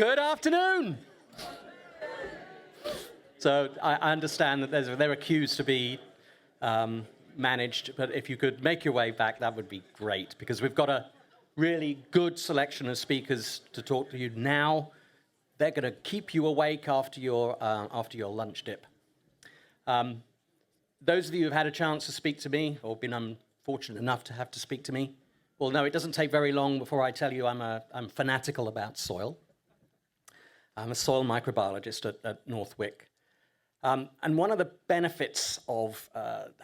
Good afternoon. So I understand that there are queues to be managed, but if you could make your way back, that would be great, because we've got a really good selection of speakers to talk to you now. They're going to keep you awake after your lunch dip. Those of you who've had a chance to speak to me, or been unfortunate enough to have to speak to me, well, no, it doesn't take very long before I tell you I'm fanatical about soil. I'm a soil microbiologist at Northwick. And one of the benefits of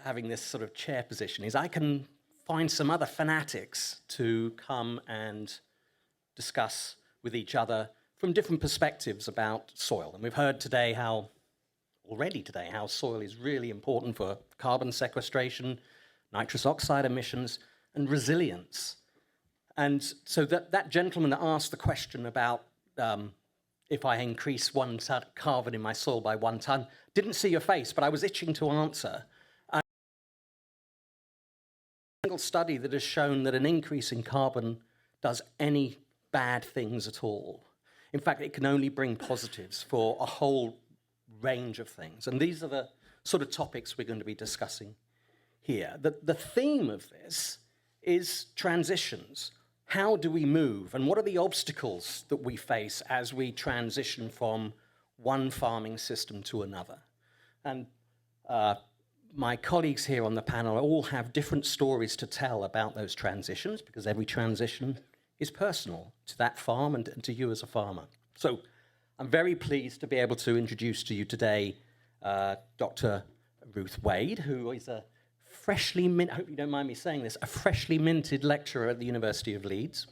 having this sort of chair position is I can find some other fanatics to come and discuss with each other from different perspectives about soil. And we've heard today how soil is really important for carbon sequestration, nitrous oxide emissions, and resilience. And so that gentleman that asked the question about if I increase 1 ton carbon in my soil by 1 ton, didn't see your face, but I was itching to answer. A single study that has shown that an increase in carbon does any bad things at all. In fact, it can only bring positives for a whole range of things. And these are the sort of topics we're going to be discussing here. The theme of this is transitions. How do we move? And what are the obstacles that we face as we transition from one farming system to another? And my colleagues here on the panel all have different stories to tell about those transitions, because every transition is personal to that farm and to you as a farmer. So I'm very pleased to be able to introduce to you today Dr. Ruth Wade, who is a freshly minted, I hope you don't mind me saying this, a freshly minted lecturer at the University of Leeds,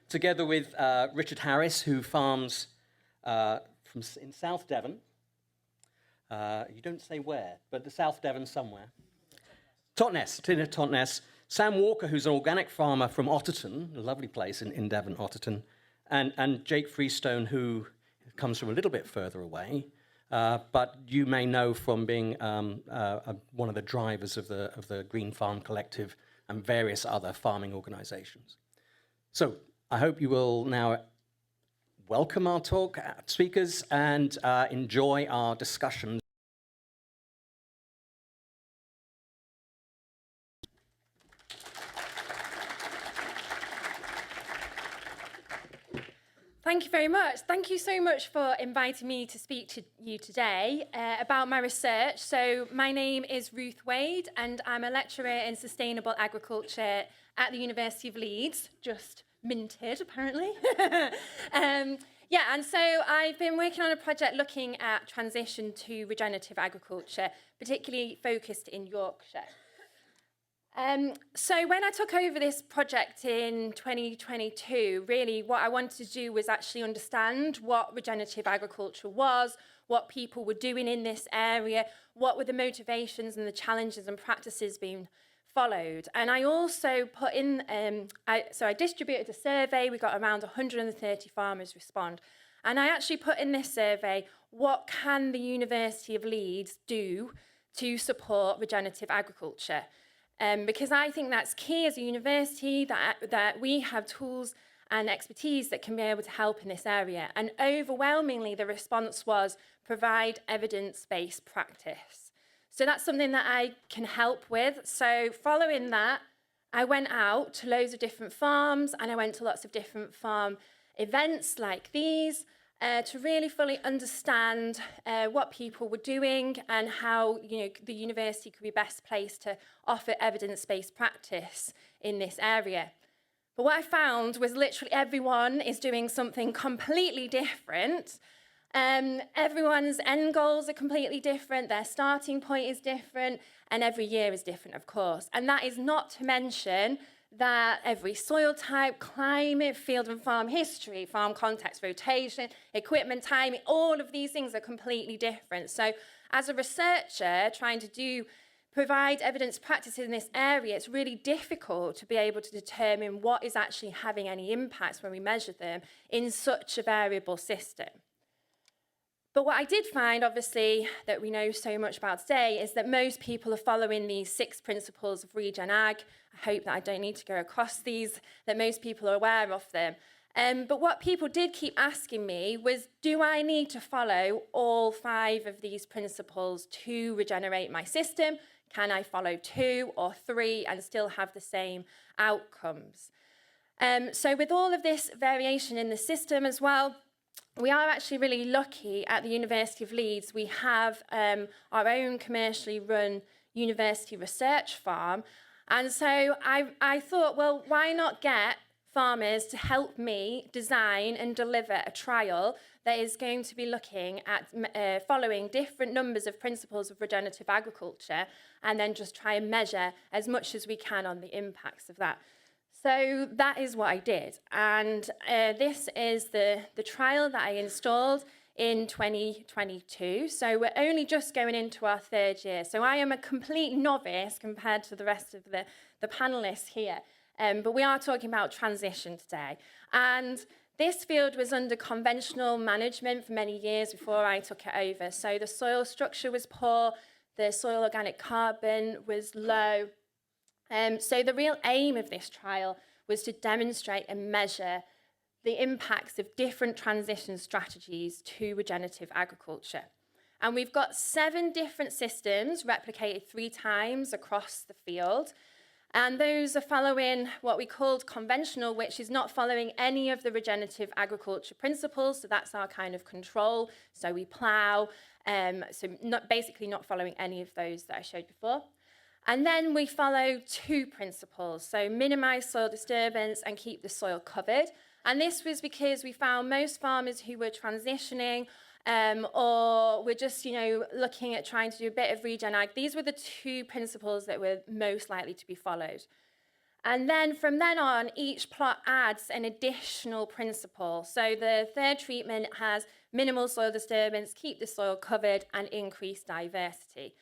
together with Richard Harris, who farms in South Devon. You don't say where, but the South Devon somewhere. Totnes. Sam Walker, who's an organic farmer from Otterton, a lovely place in Devon, Otterton, and Jake Freestone, who comes from a little bit further away, but you may know from being one of the drivers of the Green Farm Collective and various other farming organizations. So I hope you will now welcome our talk speakers and enjoy our discussions. Thank you very much. Thank you so much for inviting me to speak to you today about my research. So my name is Ruth Wade, and I'm a lecturer in sustainable agriculture at the University of Leeds, just minted apparently. And so I've been working on a project looking at transition to regenerative agriculture, particularly focused in Yorkshire. So when I took over this project in 2022, really what I wanted to do was actually understand what regenerative agriculture was, what people were doing in this area, what were the motivations and the challenges and practices being followed. And I also put in, I distributed a survey. We got around 130 farmers respond. And I actually put in this survey, what can the University of Leeds do to support regenerative agriculture? Because I think that's key as a university, that we have tools and expertise that can be able to help in this area. And overwhelmingly, the response was provide evidence-based practice. So that's something that I can help with. So following that, I went out to loads of different farms, and I went to lots of different farm events like these, to really fully understand what people were doing and how the university could be best placed to offer evidence-based practice in this area. But what I found was literally everyone is doing something completely different. Everyone's end goals are completely different, their starting point is different, and every year is different, of course. And that is not to mention that every soil type, climate, field and farm history, farm context, rotation, equipment timing, all of these things are completely different. So as a researcher trying to provide evidence practice in this area, it's really difficult to be able to determine what is actually having any impacts when we measure them in such a variable system. But what I did find, obviously, that we know so much about today is that most people are following these 6 principles of regen ag. I hope that I don't need to go across these, that most people are aware of them. But what people did keep asking me was, do I need to follow all 5 of these principles to regenerate my system? Can I follow 2 or 3 and still have the same outcomes? So with all of this variation in the system as well, we are actually really lucky at the University of Leeds. We have our own commercially run university research farm. And so I thought, well, why not get farmers to help me design and deliver a trial that is going to be looking at following different numbers of principles of regenerative agriculture, and then just try and measure as much as we can on the impacts of that. So that is what I did, and this is the trial that I installed in 2022. So we're only just going into our 3rd year. So I am a complete novice compared to the rest of the panelists here. But we are talking about transition today. And this field was under conventional management for many years before I took it over. So the soil structure was poor, the soil organic carbon was low. So the real aim of this trial was to demonstrate and measure the impacts of different transition strategies to regenerative agriculture. And we've got 7 different systems replicated 3 times across the field. And those are following what we called conventional, which is not following any of the regenerative agriculture principles. So that's our kind of control. So we plough, basically not following any of those that I showed before. And then we follow 2 principles. So minimize soil disturbance and keep the soil covered. And this was because we found most farmers who were transitioning or were just, looking at trying to do a bit of regen ag. These were the 2 principles that were most likely to be followed. And then from then on, each plot adds an additional principle. So the 3rd treatment has minimal soil disturbance, keep the soil covered, and increase diversity.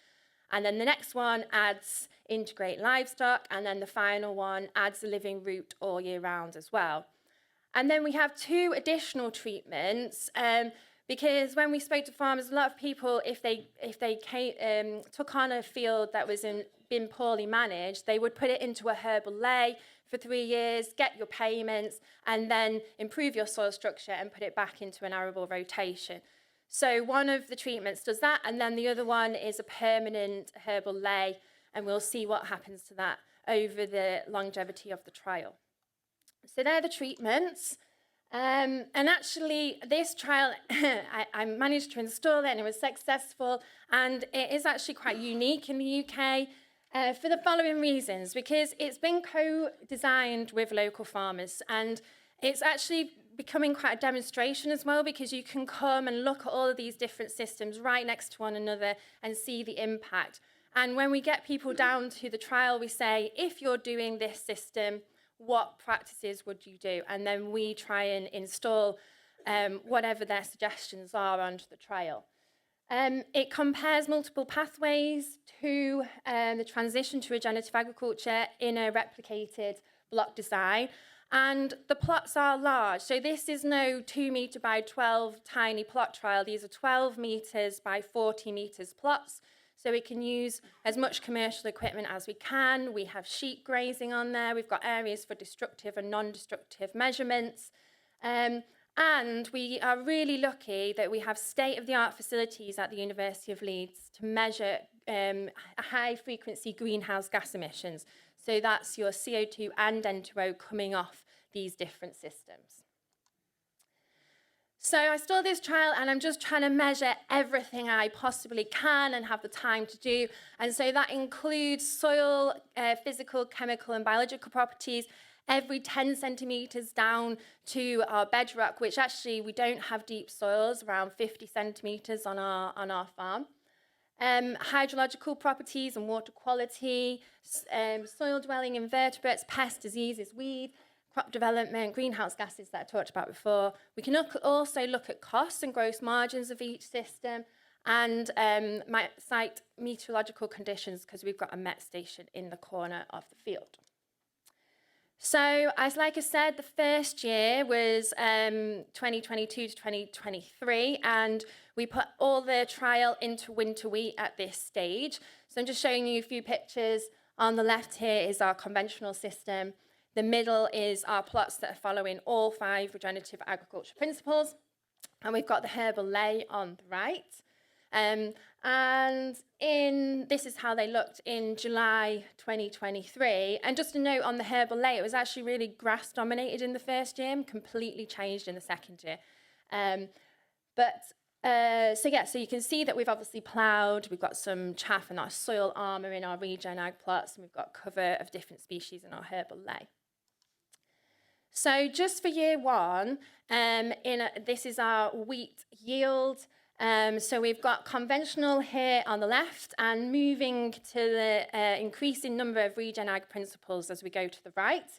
And then the next one adds integrate livestock, and then the final one adds a living root all year round as well. And then we have 2 additional treatments, because when we spoke to farmers, a lot of people, if they took on a field that was been poorly managed, they would put it into a herbal ley for 3 years, get your payments, and then improve your soil structure and put it back into an arable rotation. So one of the treatments does that, and then the other one is a permanent herbal ley, and we'll see what happens to that over the longevity of the trial. So they're the treatments. And actually, this trial, I managed to install it and it was successful. And it is actually quite unique in the UK for the following reasons, because it's been co-designed with local farmers. And it's actually becoming quite a demonstration as well, because you can come and look at all of these different systems right next to one another and see the impact. And when we get people down to the trial, we say, if you're doing this system, what practices would you do? And then we try and install whatever their suggestions are onto the trial. It compares multiple pathways to the transition to regenerative agriculture in a replicated block design. And the plots are large. So this is no 2 metre by 12 tiny plot trial. These are 12 metres by 40 metres plots. So we can use as much commercial equipment as we can. We have sheep grazing on there. We've got areas for destructive and non-destructive measurements. And we are really lucky that we have state-of-the-art facilities at the University of Leeds to measure high-frequency greenhouse gas emissions. So that's your CO2 and N2O coming off these different systems. So I started this trial and I'm just trying to measure everything I possibly can and have the time to do. And so that includes soil, physical, chemical and biological properties, every 10 centimetres down to our bedrock, which actually we don't have deep soils, around 50 centimetres on our farm. Hydrological properties and water quality, soil dwelling invertebrates, pest, diseases, weed, crop development, greenhouse gases that I talked about before. We can also look at costs and gross margins of each system, and site meteorological conditions, because we've got a met station in the corner of the field. So, like I said, the first year was 2022 to 2023, and we put all the trial into winter wheat at this stage. So I'm just showing you a few pictures. On the left here is our conventional system. The middle is our plots that are following all 5 regenerative agriculture principles. And we've got the herbal ley on the right. And this is how they looked in July 2023. And just a note on the herbal ley, it was actually really grass dominated in the first year and completely changed in the second year. So you can see that we've obviously ploughed, we've got some chaff and our soil armour in our regen ag plots, and we've got cover of different species in our herbal ley. So just for year 1, this is our wheat yield. So we've got conventional here on the left and moving to the increasing number of regen ag principles as we go to the right.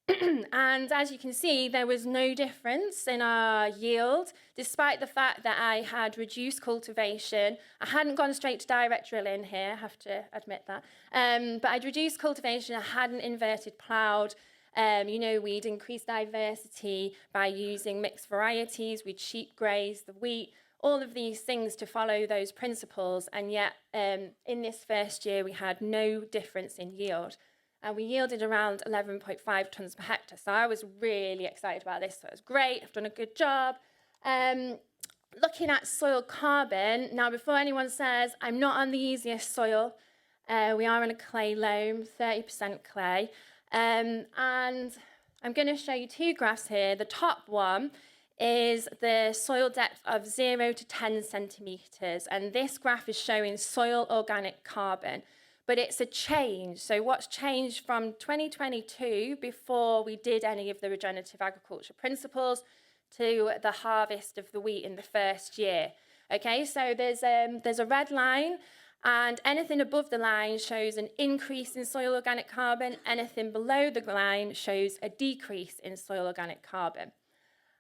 And as you can see, there was no difference in our yield, despite the fact that I had reduced cultivation. I hadn't gone straight to direct drilling here, I have to admit that. But I'd reduced cultivation, I hadn't inverted ploughed. We'd increased diversity by using mixed varieties, we'd sheep graze the wheat, all of these things to follow those principles. And yet, in this first year, we had no difference in yield. And we yielded around 11.5 tonnes per hectare. So I was really excited about this. So it was great. I've done a good job. Looking at soil carbon, now before anyone says, I'm not on the easiest soil, we are on a clay loam, 30% clay. And I'm going to show you 2 graphs here. The top one is the soil depth of 0 to 10 centimetres. And this graph is showing soil organic carbon. But it's a change. So what's changed from 2022, before we did any of the regenerative agriculture principles, to the harvest of the wheat in the first year. Okay, so there's a red line, and anything above the line shows an increase in soil organic carbon. Anything below the line shows a decrease in soil organic carbon.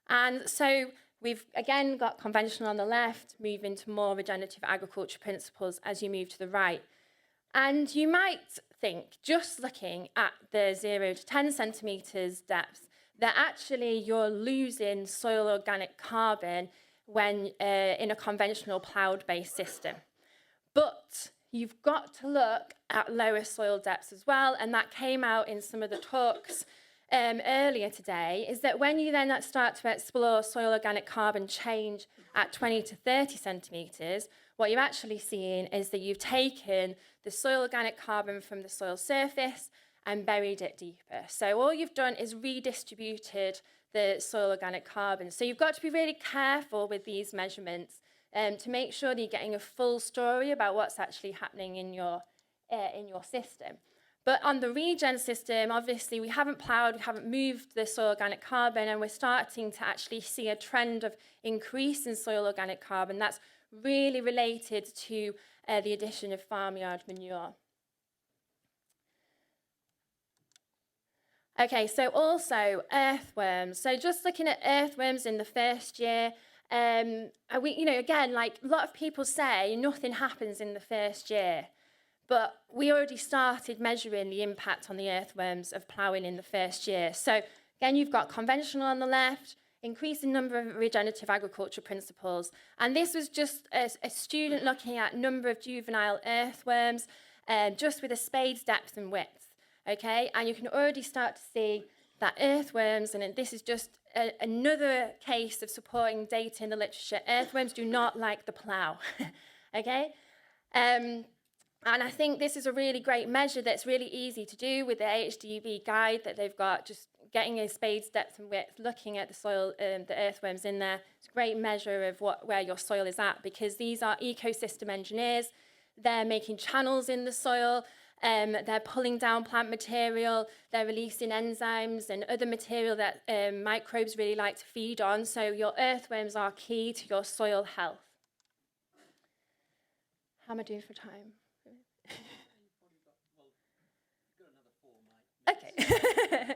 And so we've, again, got conventional on the left, moving to more regenerative agriculture principles as you move to the right. And you might think, just looking at the 0 to 10 centimetres depth, that actually you're losing soil organic carbon when in a conventional ploughed-based system. But you've got to look at lower soil depths as well, and that came out in some of the talks earlier today, is that when you then start to explore soil organic carbon change at 20 to 30 centimetres, what you're actually seeing is that you've taken the soil organic carbon from the soil surface and buried it deeper. So all you've done is redistributed the soil organic carbon. So you've got to be really careful with these measurements to make sure that you're getting a full story about what's actually happening in your system. But on the regen system, obviously we haven't ploughed, we haven't moved the soil organic carbon, and we're starting to actually see a trend of increase in soil organic carbon. That's really related to the addition of farmyard manure. Okay, so also earthworms. So just looking at earthworms in the first year, again, like a lot of people say, nothing happens in the first year. But we already started measuring the impact on the earthworms of ploughing in the first year. So again, you've got conventional on the left, increasing number of regenerative agriculture principles. And this was just a student looking at number of juvenile earthworms, just with a spade's depth and width, okay? And you can already start to see that earthworms, and this is just another case of supporting data in the literature, earthworms do not like the plough, okay? And I think this is a really great measure that's really easy to do with the HDB guide that they've got, just getting a spade's depth and width, looking at the soil, the earthworms in there. It's a great measure of where your soil is at, because these are ecosystem engineers. They're making channels in the soil, they're pulling down plant material, they're releasing enzymes and other material that microbes really like to feed on. So your earthworms are key to your soil health. How am I doing for time? Okay.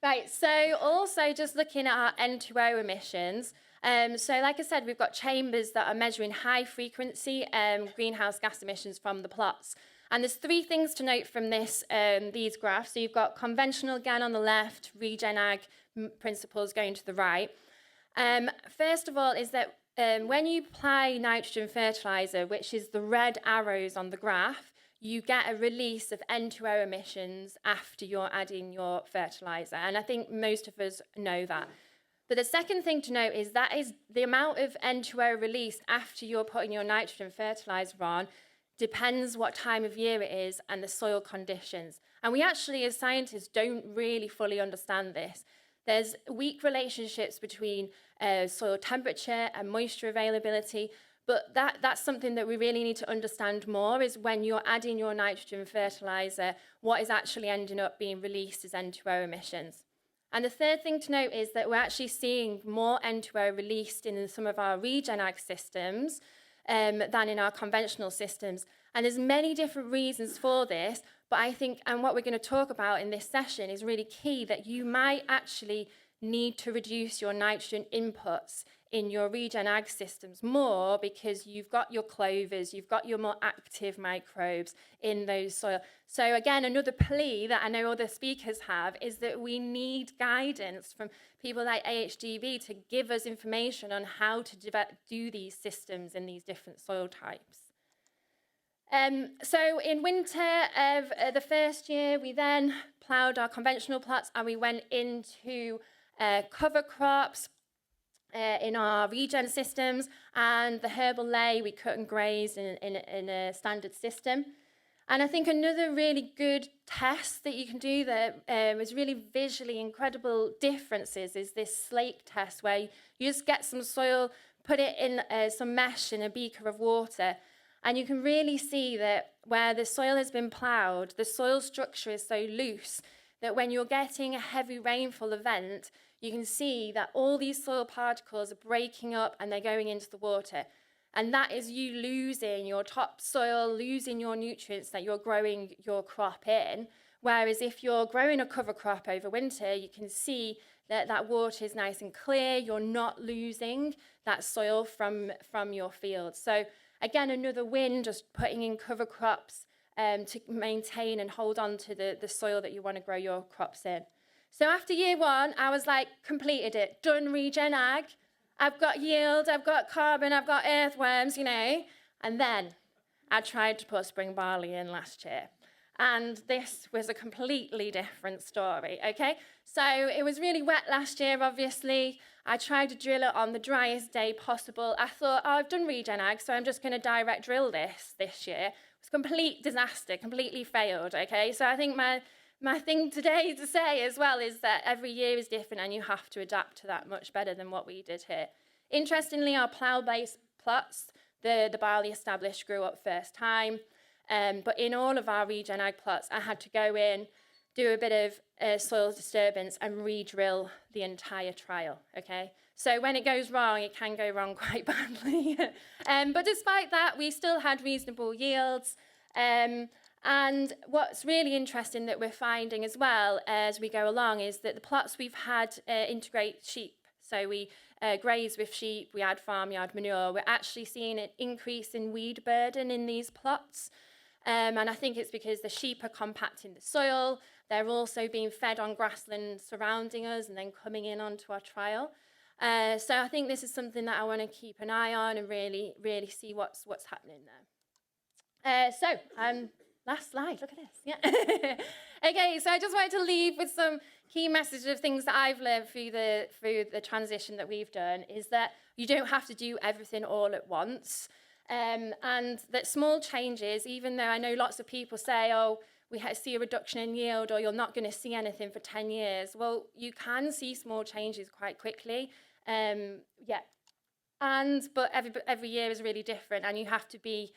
Right, so also just looking at our N2O emissions. So like I said, we've got chambers that are measuring high frequency greenhouse gas emissions from the plots. And there's 3 things to note from these graphs. So you've got conventional again on the left, regen ag principles going to the right. First of all is that when you apply nitrogen fertilizer, which is the red arrows on the graph, you get a release of N2O emissions after you're adding your fertiliser. And I think most of us know that. But the second thing to note is that is the amount of N2O released after you're putting your nitrogen fertiliser on depends what time of year it is and the soil conditions. And we actually, as scientists, don't really fully understand this. There's weak relationships between soil temperature and moisture availability, but that's something that we really need to understand more, is when you're adding your nitrogen fertiliser, what is actually ending up being released as N2O emissions. And the third thing to note is that we're actually seeing more N2O released in some of our regen ag systems than in our conventional systems. And there's many different reasons for this, but I think, and what we're going to talk about in this session is really key, that you might actually need to reduce your nitrogen inputs in your regen ag systems more, because you've got your clovers, you've got your more active microbes in those soil. So again, another plea that I know other speakers have is that we need guidance from people like AHDB to give us information on how to do these systems in these different soil types. So in winter of the first year, we then ploughed our conventional plots and we went into cover crops in our regen systems, and the herbal lay we cut and grazed in a standard system. And I think another really good test that you can do that is really visually incredible differences is this slake test, where you just get some soil, put it in some mesh in a beaker of water, and you can really see that where the soil has been ploughed, the soil structure is so loose that when you're getting a heavy rainfall event, you can see that all these soil particles are breaking up and they're going into the water. And that is you losing your topsoil, losing your nutrients that you're growing your crop in. Whereas if you're growing a cover crop over winter, you can see that that water is nice and clear. You're not losing that soil from your field. So again, another win, just putting in cover crops to maintain and hold on to the soil that you want to grow your crops in. So after year one, I was like, completed it, done regen ag. I've got yield, I've got carbon, I've got earthworms, you know. And then I tried to put spring barley in last year. And this was a completely different story, okay? So it was really wet last year, obviously. I tried to drill it on the driest day possible. I thought, oh, I've done regen ag, so I'm just going to direct drill this year. It was a complete disaster, completely failed, okay? So I think my thing today to say as well is that every year is different and you have to adapt to that much better than what we did here. Interestingly, our plough-based plots, the barley established grew up first time. But in all of our regen ag plots, I had to go in, do a bit of soil disturbance and re-drill the entire trial, okay? So when it goes wrong, it can go wrong quite badly. But despite that, we still had reasonable yields. And what's really interesting that we're finding as well as we go along is that the plots we've had integrate sheep. So we graze with sheep, we add farmyard manure. We're actually seeing an increase in weed burden in these plots. And I think it's because the sheep are compacting the soil. They're also being fed on grassland surrounding us and then coming in onto our trial. So I think this is something that I want to keep an eye on and really, really see what's happening there. Last slide, look at this. Yeah. Okay, so I just wanted to leave with some key messages of things that I've learned through the transition that we've done, is that you don't have to do everything all at once. And that small changes, even though I know lots of people say, oh, we see a reduction in yield or you're not going to see anything for 10 years. Well, you can see small changes quite quickly. But every year is really different and you have to be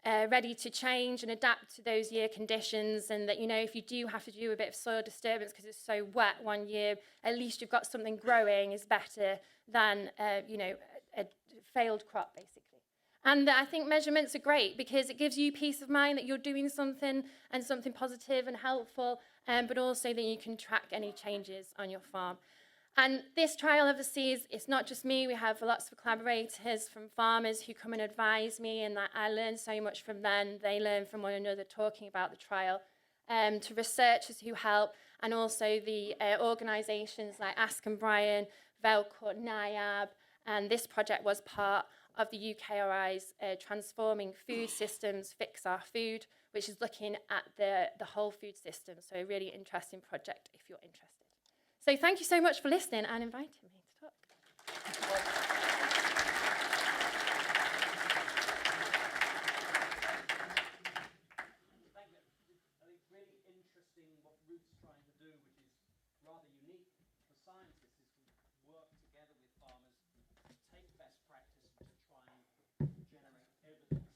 ready to change and adapt to those year conditions, and that, you know, if you do have to do a bit of soil disturbance because it's so wet one year, at least you've got something growing is better than, a failed crop, basically. And I think measurements are great because it gives you peace of mind that you're doing something and something positive and helpful, but also that you can track any changes on your farm. And this trial obviously it's not just me. We have lots of collaborators from farmers who come and advise me, and that I learn so much from them. They learn from one another talking about the trial. To researchers who help, and also the organisations like Ask and Brian, Velcut, NIAB, and this project was part of the UKRI's Transforming Food Systems, Fix Our Food, which is looking at the whole food system. So a really interesting project if you're interested. So thank you so much for listening and inviting me to talk. Thank you. I think really interesting what Ruth's trying to do, which is rather unique for scientists, is to work together with farmers to take best practice and to try and generate evidence.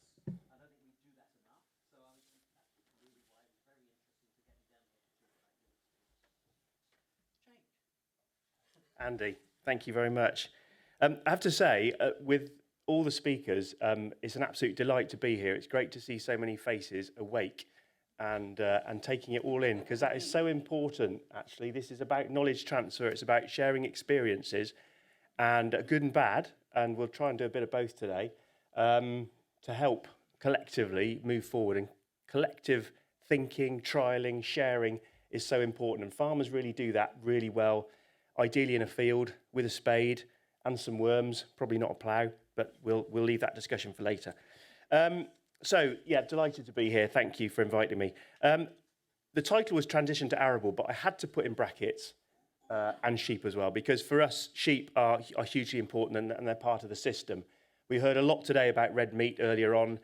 I don't think we do that enough, so I think that's really why it was very interesting to get you down here to talk about your experience. Jake. Andy, thank you very much. I have to say, with all the speakers, it's an absolute delight to be here. It's great to see so many faces awake and taking it all in, because that is so important, actually. This is about knowledge transfer. It's about sharing experiences, and good and bad, and we'll try and do a bit of both today, to help collectively move forward. And collective thinking, trialling, sharing is so important, and farmers really do that really well, ideally in a field with a spade and some worms, probably not a plough, but we'll leave that discussion for later. So, yeah, delighted to be here. Thank you for inviting me. The title was Transition to Arable, but I had to put in brackets and sheep as well, because for us, sheep are hugely important and they're part of the system. We heard a lot today about red meat earlier on.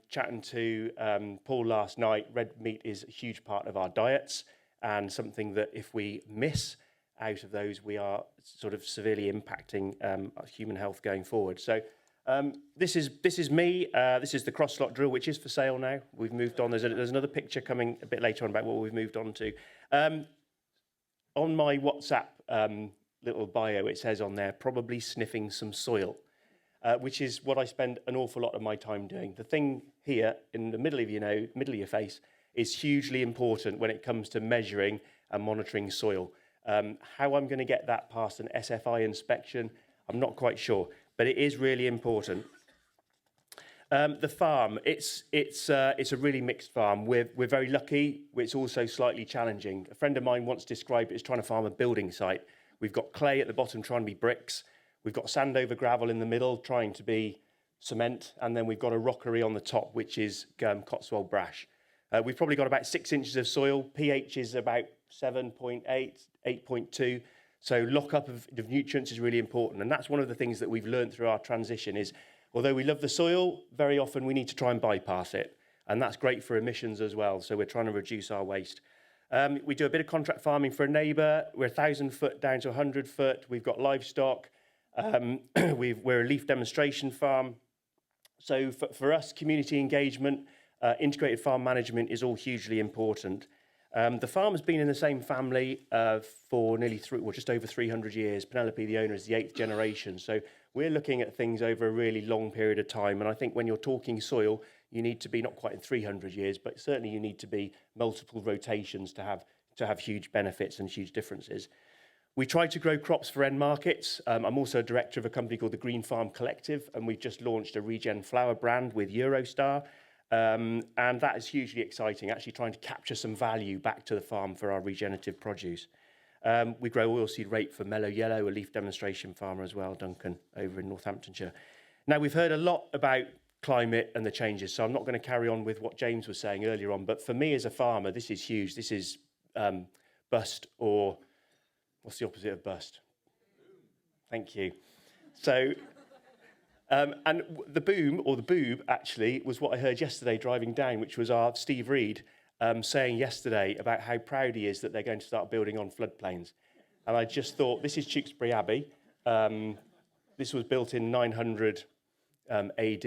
Chatting to Paul last night, red meat is a huge part of our diets and something that if we miss out of those, we are sort of severely impacting human health going forward. So this is me. This is the cross-slot drill, which is for sale now. We've moved on. There's another picture coming a bit later on about what we've moved on to. On my WhatsApp little bio, it says on there, probably sniffing some soil, which is what I spend an awful lot of my time doing. The thing here in the middle of your face is hugely important when it comes to measuring and monitoring soil. How I'm going to get that past an SFI inspection, I'm not quite sure, but it is really important. The farm, it's a really mixed farm. We're very lucky. It's also slightly challenging. A friend of mine once described it as trying to farm a building site. We've got clay at the bottom trying to be bricks. We've got sand over gravel in the middle trying to be cement, and then we've got a rockery on the top, which is Cotswold brash. We've probably got about 6 inches of soil. pH is about 7.8, 8.2. So lockup of nutrients is really important. And that's one of the things that we've learned through our transition is, although we love the soil, very often we need to try and bypass it. And that's great for emissions as well. So we're trying to reduce our waste. We do a bit of contract farming for a neighbour. We're 1,000 foot down to 100 foot. We've got livestock. We're a leaf demonstration farm. So for us, community engagement, integrated farm management is all hugely important. The farm has been in the same family for just over 300 years. Penelope, the owner, is the 8th generation. So we're looking at things over a really long period of time. And I think when you're talking soil, you need to be not quite in 300 years, but certainly you need to be multiple rotations to have huge benefits and huge differences. We try to grow crops for end markets. I'm also a director of a company called the Green Farm Collective, and we've just launched a regen flour brand with Eurostar. And that is hugely exciting, actually trying to capture some value back to the farm for our regenerative produce. We grow oilseed rape for Mellow Yellow, a leaf demonstration farmer as well, Duncan, over in Northamptonshire. Now, we've heard a lot about climate and the changes, so I'm not going to carry on with what James was saying earlier on, but for me as a farmer, this is huge. This is bust, or what's the opposite of bust? Thank you. So... and the boom, or the boob, actually, was what I heard yesterday driving down, which was our Steve Reed saying yesterday about how proud he is that they're going to start building on floodplains. And I just thought, this is Tewkesbury Abbey. This was built in 900 AD,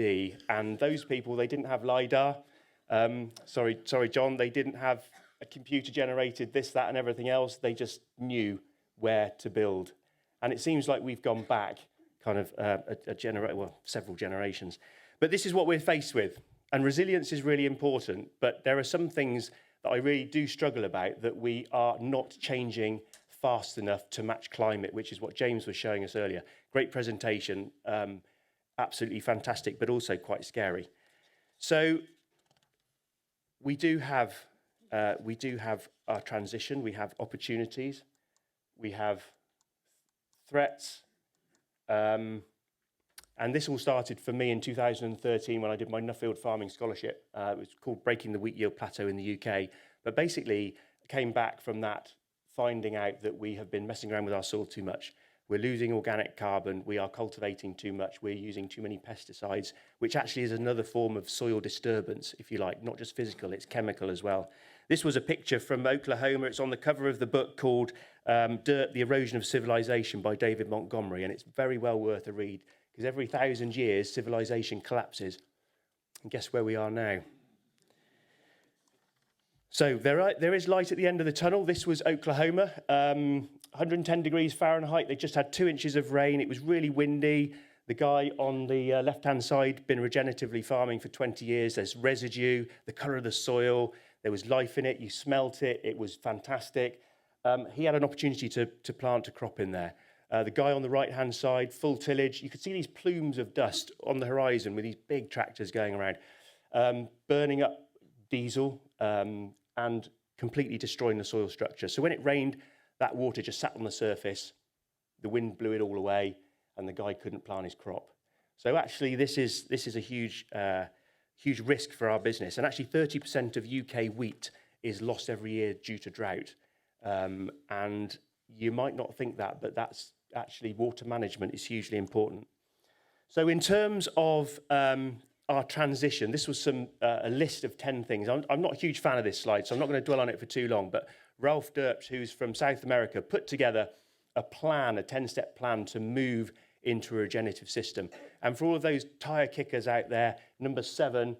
and those people, they didn't have LiDAR. Sorry, John, they didn't have a computer-generated this, that, and everything else. They just knew where to build. And it seems like we've gone back kind of several generations. But this is what we're faced with. And resilience is really important, but there are some things that I really do struggle about, that we are not changing fast enough to match climate, which is what James was showing us earlier. Great presentation, absolutely fantastic, but also quite scary. So we do have our transition, we have opportunities, we have threats, And this all started for me in 2013 when I did my Nuffield Farming Scholarship. It was called Breaking the Wheat Yield Plateau in the UK. But basically, I came back from that finding out that we have been messing around with our soil too much. We're losing organic carbon, we are cultivating too much, we're using too many pesticides, which actually is another form of soil disturbance, if you like, not just physical, it's chemical as well. This was a picture from Oklahoma. It's on the cover of the book called Dirt, the Erosion of Civilization by David Montgomery, and it's very well worth a read, because every 1,000 years, civilization collapses. And guess where we are now? So there is light at the end of the tunnel. This was Oklahoma, 110 degrees Fahrenheit. They just had 2 inches of rain. It was really windy. The guy on the left-hand side, been regeneratively farming for 20 years. There's residue, the colour of the soil. There was life in it. You smelt it. It was fantastic. He had an opportunity to plant a crop in there. The guy on the right-hand side, full tillage. You could see these plumes of dust on the horizon with these big tractors going around, burning up diesel and completely destroying the soil structure. So when it rained, that water just sat on the surface, the wind blew it all away, and the guy couldn't plant his crop. So actually, this is a huge risk for our business. And actually, 30% of UK wheat is lost every year due to drought. And you might not think that, but that's actually water management is hugely important. So in terms of our transition, this was a list of 10 things. I'm not a huge fan of this slide, so I'm not going to dwell on it for too long, but Ralph Derps, who's from South America, put together a 10-step plan to move into a regenerative system. And for all of those tire kickers out there, number 7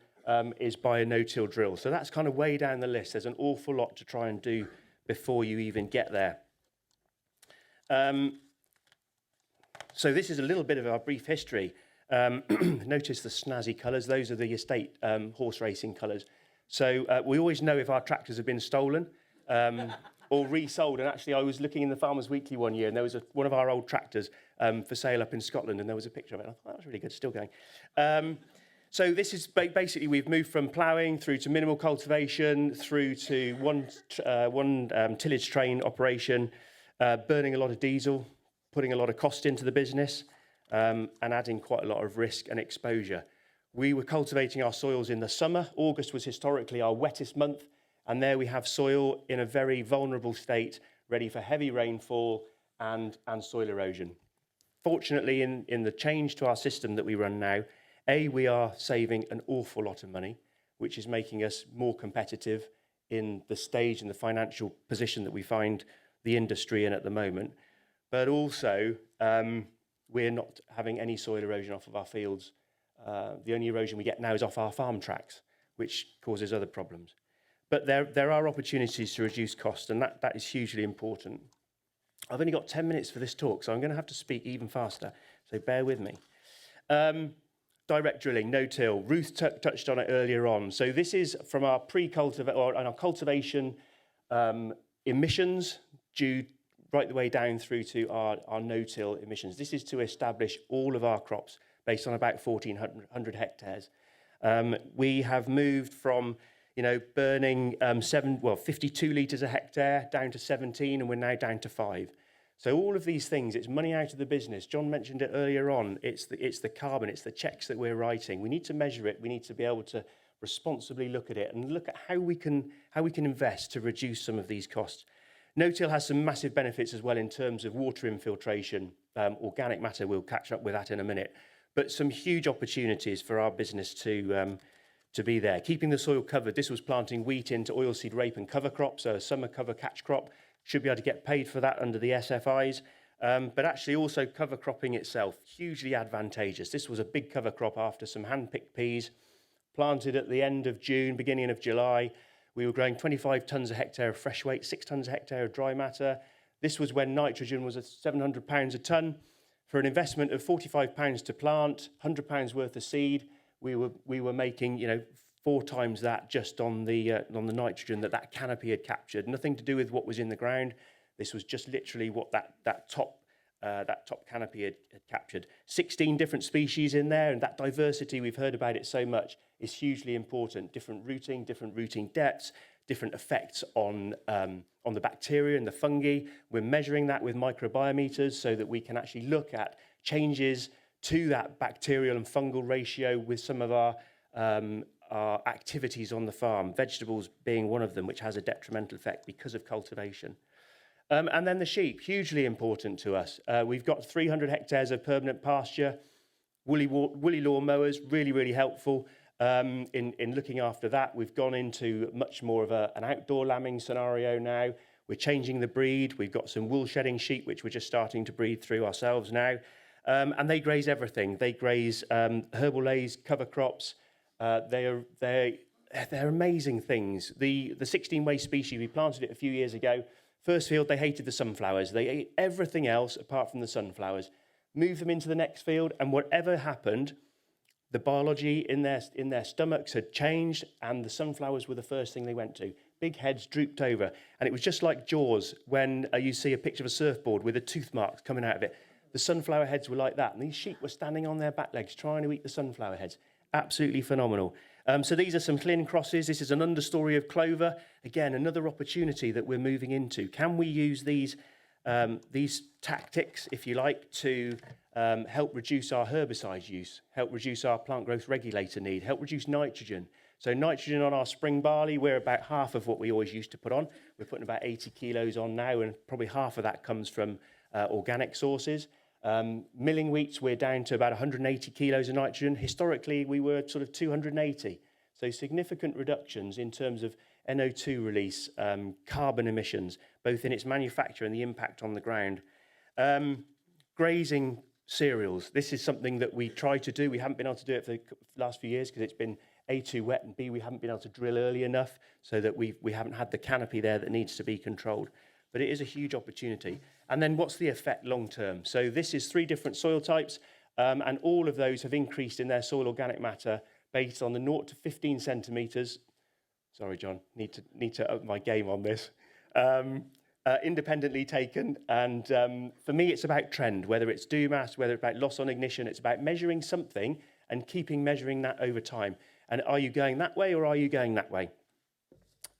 is buy a no-till drill. So that's kind of way down the list. There's an awful lot to try and do before you even get there. So this is a little bit of our brief history. Notice the snazzy colours. Those are the estate horse racing colours. So we always know if our tractors have been stolen or resold. And actually, I was looking in the Farmers Weekly one year, and there was one of our old tractors for sale up in Scotland, and there was a picture of it. I thought, that was really good, still going. So this is basically, we've moved from ploughing through to minimal cultivation, through to one tillage train operation, burning a lot of diesel, putting a lot of cost into the business, and adding quite a lot of risk and exposure. We were cultivating our soils in the summer. August was historically our wettest month, and there we have soil in a very vulnerable state, ready for heavy rainfall and soil erosion. Fortunately, in the change to our system that we run now, we are saving an awful lot of money, which is making us more competitive in the stage and the financial position that we find the industry in at the moment. But also, we're not having any soil erosion off of our fields. The only erosion we get now is off our farm tracks, which causes other problems. But there are opportunities to reduce cost, and that is hugely important. I've only got 10 minutes for this talk, so I'm going to have to speak even faster, so bear with me. Direct drilling, no-till. Ruth touched on it earlier on. So this is from our our cultivation emissions due right the way down through to our no-till emissions. This is to establish all of our crops based on about 1,400 hectares. We have moved from burning 52 litres a hectare down to 17, and we're now down to 5. So all of these things, it's money out of the business. John mentioned it earlier on. It's the carbon, it's the checks that we're writing. We need to measure it. We need to be able to responsibly look at it and look at how we can invest to reduce some of these costs. No-till has some massive benefits as well in terms of water infiltration, organic matter. We'll catch up with that in a minute. But some huge opportunities for our business to be there. Keeping the soil covered. This was planting wheat into oilseed rape and cover crop, so a summer cover catch crop. Should be able to get paid for that under the SFIs. But actually also cover cropping itself, hugely advantageous. This was a big cover crop after some hand-picked peas, planted at the end of June, beginning of July. We were growing 25 tonnes a hectare of fresh weight, 6 tonnes a hectare of dry matter. This was when nitrogen was at £700 a tonne. For an investment of £45 to plant, £100 worth of seed, we were making 4 times that just on the nitrogen that canopy had captured. Nothing to do with what was in the ground. This was just literally what that top canopy had captured. 16 different species in there, and that diversity, we've heard about it so much, is hugely important. Different rooting depths, different effects on the bacteria and the fungi. We're measuring that with microbiometers so that we can actually look at changes to that bacterial and fungal ratio with some of our activities on the farm, vegetables being one of them, which has a detrimental effect because of cultivation. And then the sheep, hugely important to us. We've got 300 hectares of permanent pasture, woolly lawn mowers, really, really helpful in looking after that. We've gone into much more of an outdoor lambing scenario now. We're changing the breed. We've got some wool shedding sheep, which we're just starting to breed through ourselves now. And they graze everything. They graze herbal lays, cover crops. They're amazing things. The 16-way species, we planted it a few years ago. First field, they hated the sunflowers. They ate everything else apart from the sunflowers. Moved them into the next field, and whatever happened, the biology in their stomachs had changed, and the sunflowers were the first thing they went to. Big heads drooped over, and it was just like Jaws when you see a picture of a surfboard with the tooth marks coming out of it. The sunflower heads were like that, and these sheep were standing on their back legs trying to eat the sunflower heads. Absolutely phenomenal. So these are some Flynn crosses. This is an understory of clover. Again, another opportunity that we're moving into. Can we use these tactics, if you like, to help reduce our herbicide use, help reduce our plant growth regulator need, help reduce nitrogen? So nitrogen on our spring barley, we're about half of what we always used to put on. We're putting about 80 kilos on now, and probably half of that comes from organic sources. Milling wheats, we're down to about 180 kilos of nitrogen. Historically, we were sort of 280. So significant reductions in terms of NO2 release, carbon emissions, both in its manufacture and the impact on the ground. Grazing cereals. This is something that we try to do. We haven't been able to do it for the last few years because it's been A, too wet, and B, we haven't been able to drill early enough so that we haven't had the canopy there that needs to be controlled. But it is a huge opportunity. And then what's the effect long term? So this is 3 different soil types, and all of those have increased in their soil organic matter based on the 0 to 15 centimetres. Sorry, John, need to up my game on this. Independently taken, and for me it's about trend, whether it's dew mass, whether it's about loss on ignition. It's about measuring something and measuring that over time. And are you going that way or are you going that way?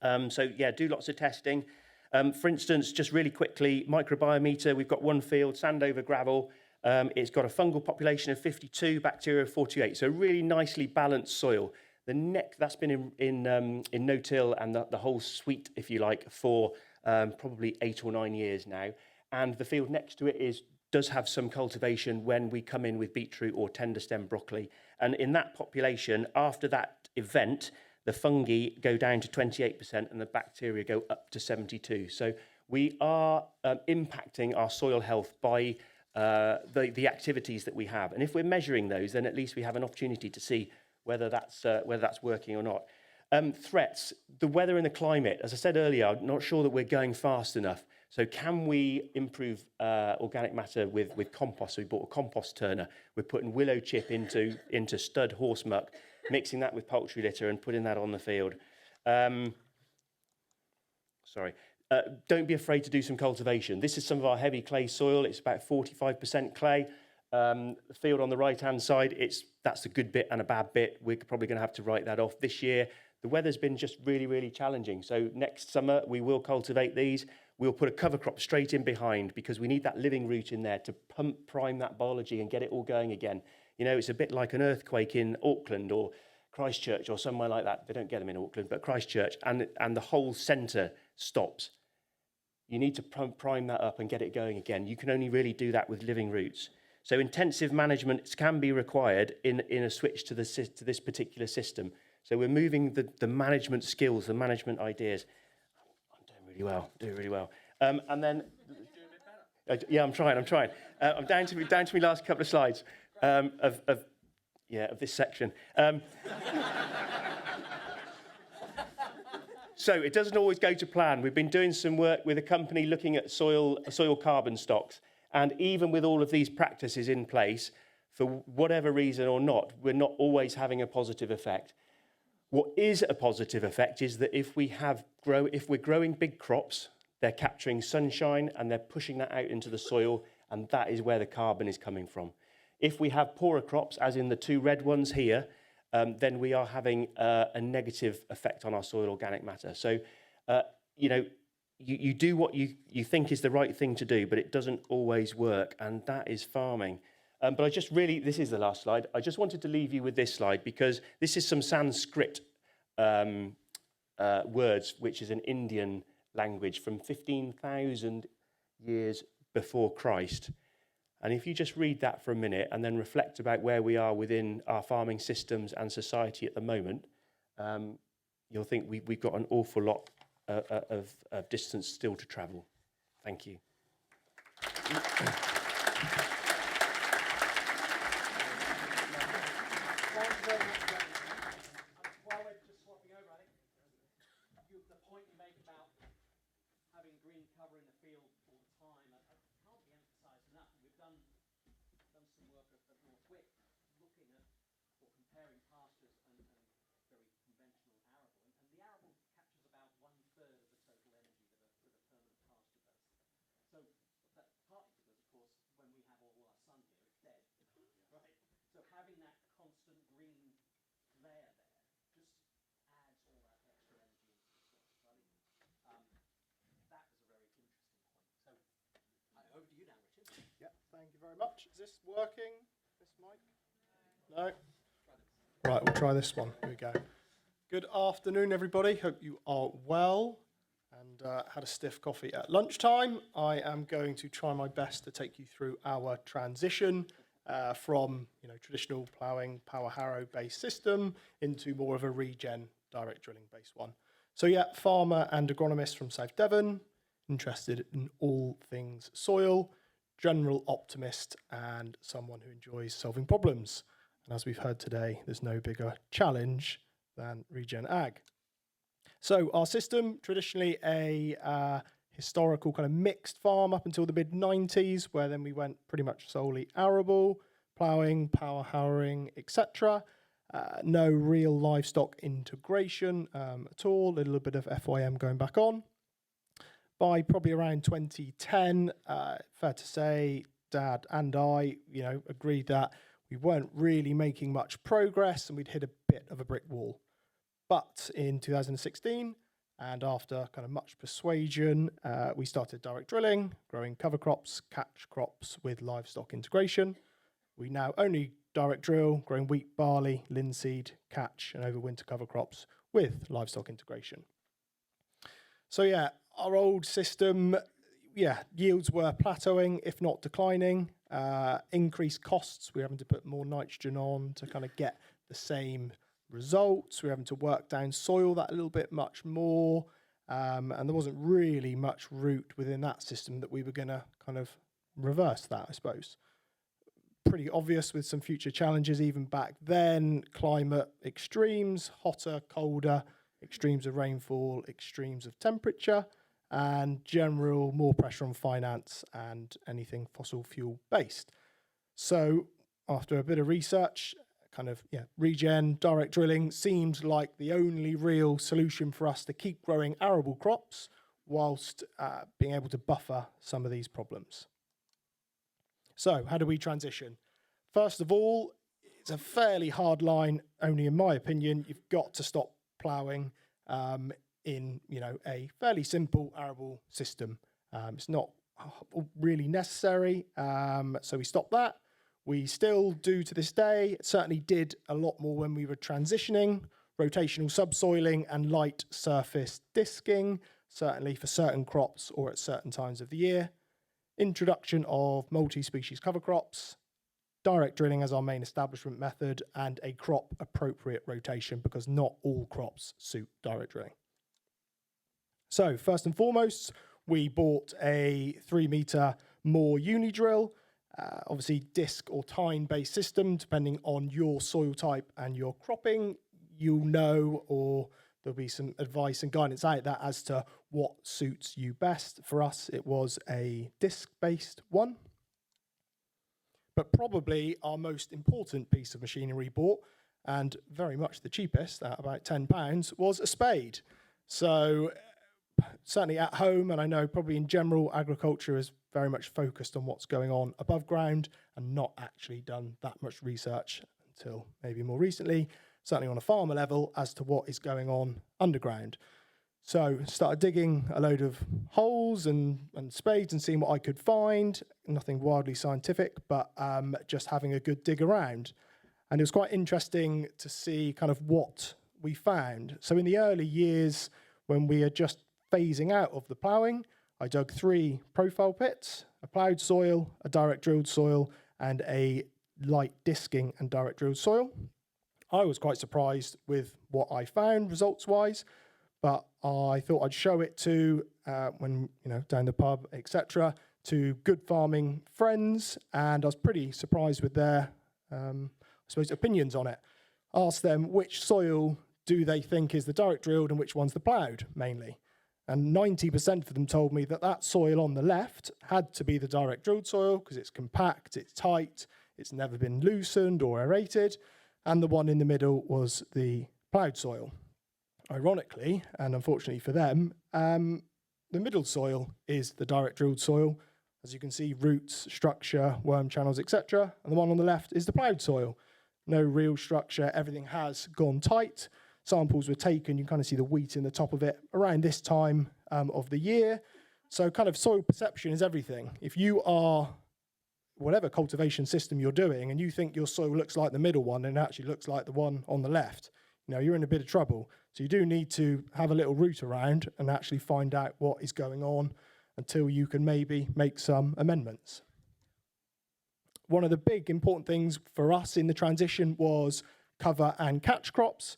So yeah, do lots of testing. For instance, just really quickly, microbiometer, we've got one field, sand over gravel. It's got a fungal population of 52, bacteria of 48, so really nicely balanced soil. That's been in no-till and the whole suite, if you like, for probably 8 or 9 years now. And the field next to it does have some cultivation when we come in with beetroot or tender stem broccoli. And in that population, after that event, the fungi go down to 28% and the bacteria go up to 72%. So we are impacting our soil health by the activities that we have. And if we're measuring those, then at least we have an opportunity to see whether that's working or not. Threats, the weather and the climate. As I said earlier, I'm not sure that we're going fast enough. So can we improve organic matter with compost? So we bought a compost turner. We're putting willow chip into stud horse muck, mixing that with poultry litter and putting that on the field. Don't be afraid to do some cultivation. This is some of our heavy clay soil. It's about 45% clay. The field on the right-hand side, that's a good bit and a bad bit. We're probably going to have to write that off this year. The weather's been just really, really challenging. So next summer, we will cultivate these. We'll put a cover crop straight in behind because we need that living root in there to prime that biology and get it all going again. You know, it's a bit like an earthquake in Auckland or Christchurch or somewhere like that. They don't get them in Auckland, but Christchurch, and the whole centre stops. You need to prime that up and get it going again. You can only really do that with living roots. So intensive management can be required in a switch to this particular system. So we're moving the management skills, the management ideas. I'm doing really well. And then, yeah, I'm trying. I'm down to my last couple of slides of this section. So it doesn't always go to plan. We've been doing some work with a company looking at soil carbon stocks. And even with all of these practices in place, for whatever reason or not, we're not always having a positive effect. What is a positive effect is that if we're growing big crops, they're capturing sunshine and they're pushing that out into the soil, and that is where the carbon is coming from. If we have poorer crops, as in the 2 red ones here, then we are having a negative effect on our soil organic matter. So, you do what you think is the right thing to do, but it doesn't always work, and that is farming. But this is the last slide. I just wanted to leave you with this slide because this is some Sanskrit words, which is an Indian language from 15,000 years before Christ. And if you just read that for a minute and then reflect about where we are within our farming systems and society at the moment, you'll think we've got an awful lot of distance still to travel. Thank you. While we're just swapping over, I think the point you make about having green cover in the field all the time, I can't be emphasised enough. We've done some work at Northwick looking at or comparing pastures and very conventional arable. And the arable captures about 1/3 of the total energy that a permanent pasture does. So that's partly because, of course, when we have all our sun here, it's dead, right? So having that constant green layer there just adds all that extra energy into the soil. So I think that was a very interesting point. So over to you now, Richard. Yeah, thank you very much. Is this working, this mic? No? Right, we'll try this one. Here we go. Good afternoon, everybody. Hope you are well and had a stiff coffee at lunchtime. I am going to try my best to take you through our transition from traditional ploughing, power harrow-based system into more of a regen direct drilling-based one. So yeah, farmer and agronomist from South Devon, interested in all things soil, general optimist, and someone who enjoys solving problems. And as we've heard today, there's no bigger challenge than regen ag. So our system, traditionally a historical kind of mixed farm up until the mid-90s, where then we went pretty much solely arable, ploughing, power harrowing, etc. No real livestock integration at all, a little bit of FYM going back on. By probably around 2010, fair to say, Dad and I, agreed that we weren't really making much progress and we'd hit a bit of a brick wall. But in 2016, and after kind of much persuasion, we started direct drilling, growing cover crops, catch crops with livestock integration. We now only direct drill, growing wheat, barley, linseed, catch, and overwinter cover crops with livestock integration. So yeah, our old system, yields were plateauing, if not declining. Increased costs, we were having to put more nitrogen on to kind of get the same results. We were having to work down soil that a little bit much more. And there wasn't really much route within that system that we were going to kind of reverse that, I suppose. Pretty obvious with some future challenges even back then. Climate extremes, hotter, colder, extremes of rainfall, extremes of temperature, and general more pressure on finance and anything fossil fuel based. So after a bit of research, regen, direct drilling seemed like the only real solution for us to keep growing arable crops whilst being able to buffer some of these problems. So how do we transition? First of all, it's a fairly hard line, only in my opinion. You've got to stop ploughing in a fairly simple arable system. It's not really necessary, so we stopped that. We still do to this day, certainly did a lot more when we were transitioning, rotational subsoiling and light surface disking, certainly for certain crops or at certain times of the year. Introduction of multi-species cover crops, direct drilling as our main establishment method, and a crop-appropriate rotation because not all crops suit direct drilling. So first and foremost, we bought a 3-metre Moore uni-drill, obviously disc or tine-based system, depending on your soil type and your cropping. You'll know, or there'll be some advice and guidance out there as to what suits you best. For us, it was a disc-based one. But probably our most important piece of machinery bought, and very much the cheapest at about £10, was a spade. So certainly at home, and I know probably in general, agriculture is very much focused on what's going on above ground and not actually done that much research until maybe more recently, certainly on a farmer level, as to what is going on underground. So started digging a load of holes and spades and seeing what I could find. Nothing wildly scientific, but just having a good dig around. And it was quite interesting to see kind of what we found. So in the early years, when we are just phasing out of the ploughing, I dug 3 profile pits, a ploughed soil, a direct drilled soil, and a light disking and direct drilled soil. I was quite surprised with what I found results-wise, but I thought I'd show it to, when, down the pub, etc., to good farming friends, and I was pretty surprised with their, opinions on it. Asked them which soil do they think is the direct drilled and which one's the ploughed, mainly. And 90% of them told me that soil on the left had to be the direct drilled soil because it's compact, it's tight, it's never been loosened or aerated, and the one in the middle was the ploughed soil. Ironically, and unfortunately for them, the middle soil is the direct drilled soil. As you can see, roots, structure, worm channels, etc. And the one on the left is the ploughed soil. No real structure, everything has gone tight. Samples were taken, you kind of see the wheat in the top of it around this time of the year. So kind of soil perception is everything. If you are, whatever cultivation system you're doing, and you think your soil looks like the middle one and it actually looks like the one on the left, you're in a bit of trouble. So you do need to have a little root around and actually find out what is going on until you can maybe make some amendments. One of the big important things for us in the transition was cover and catch crops.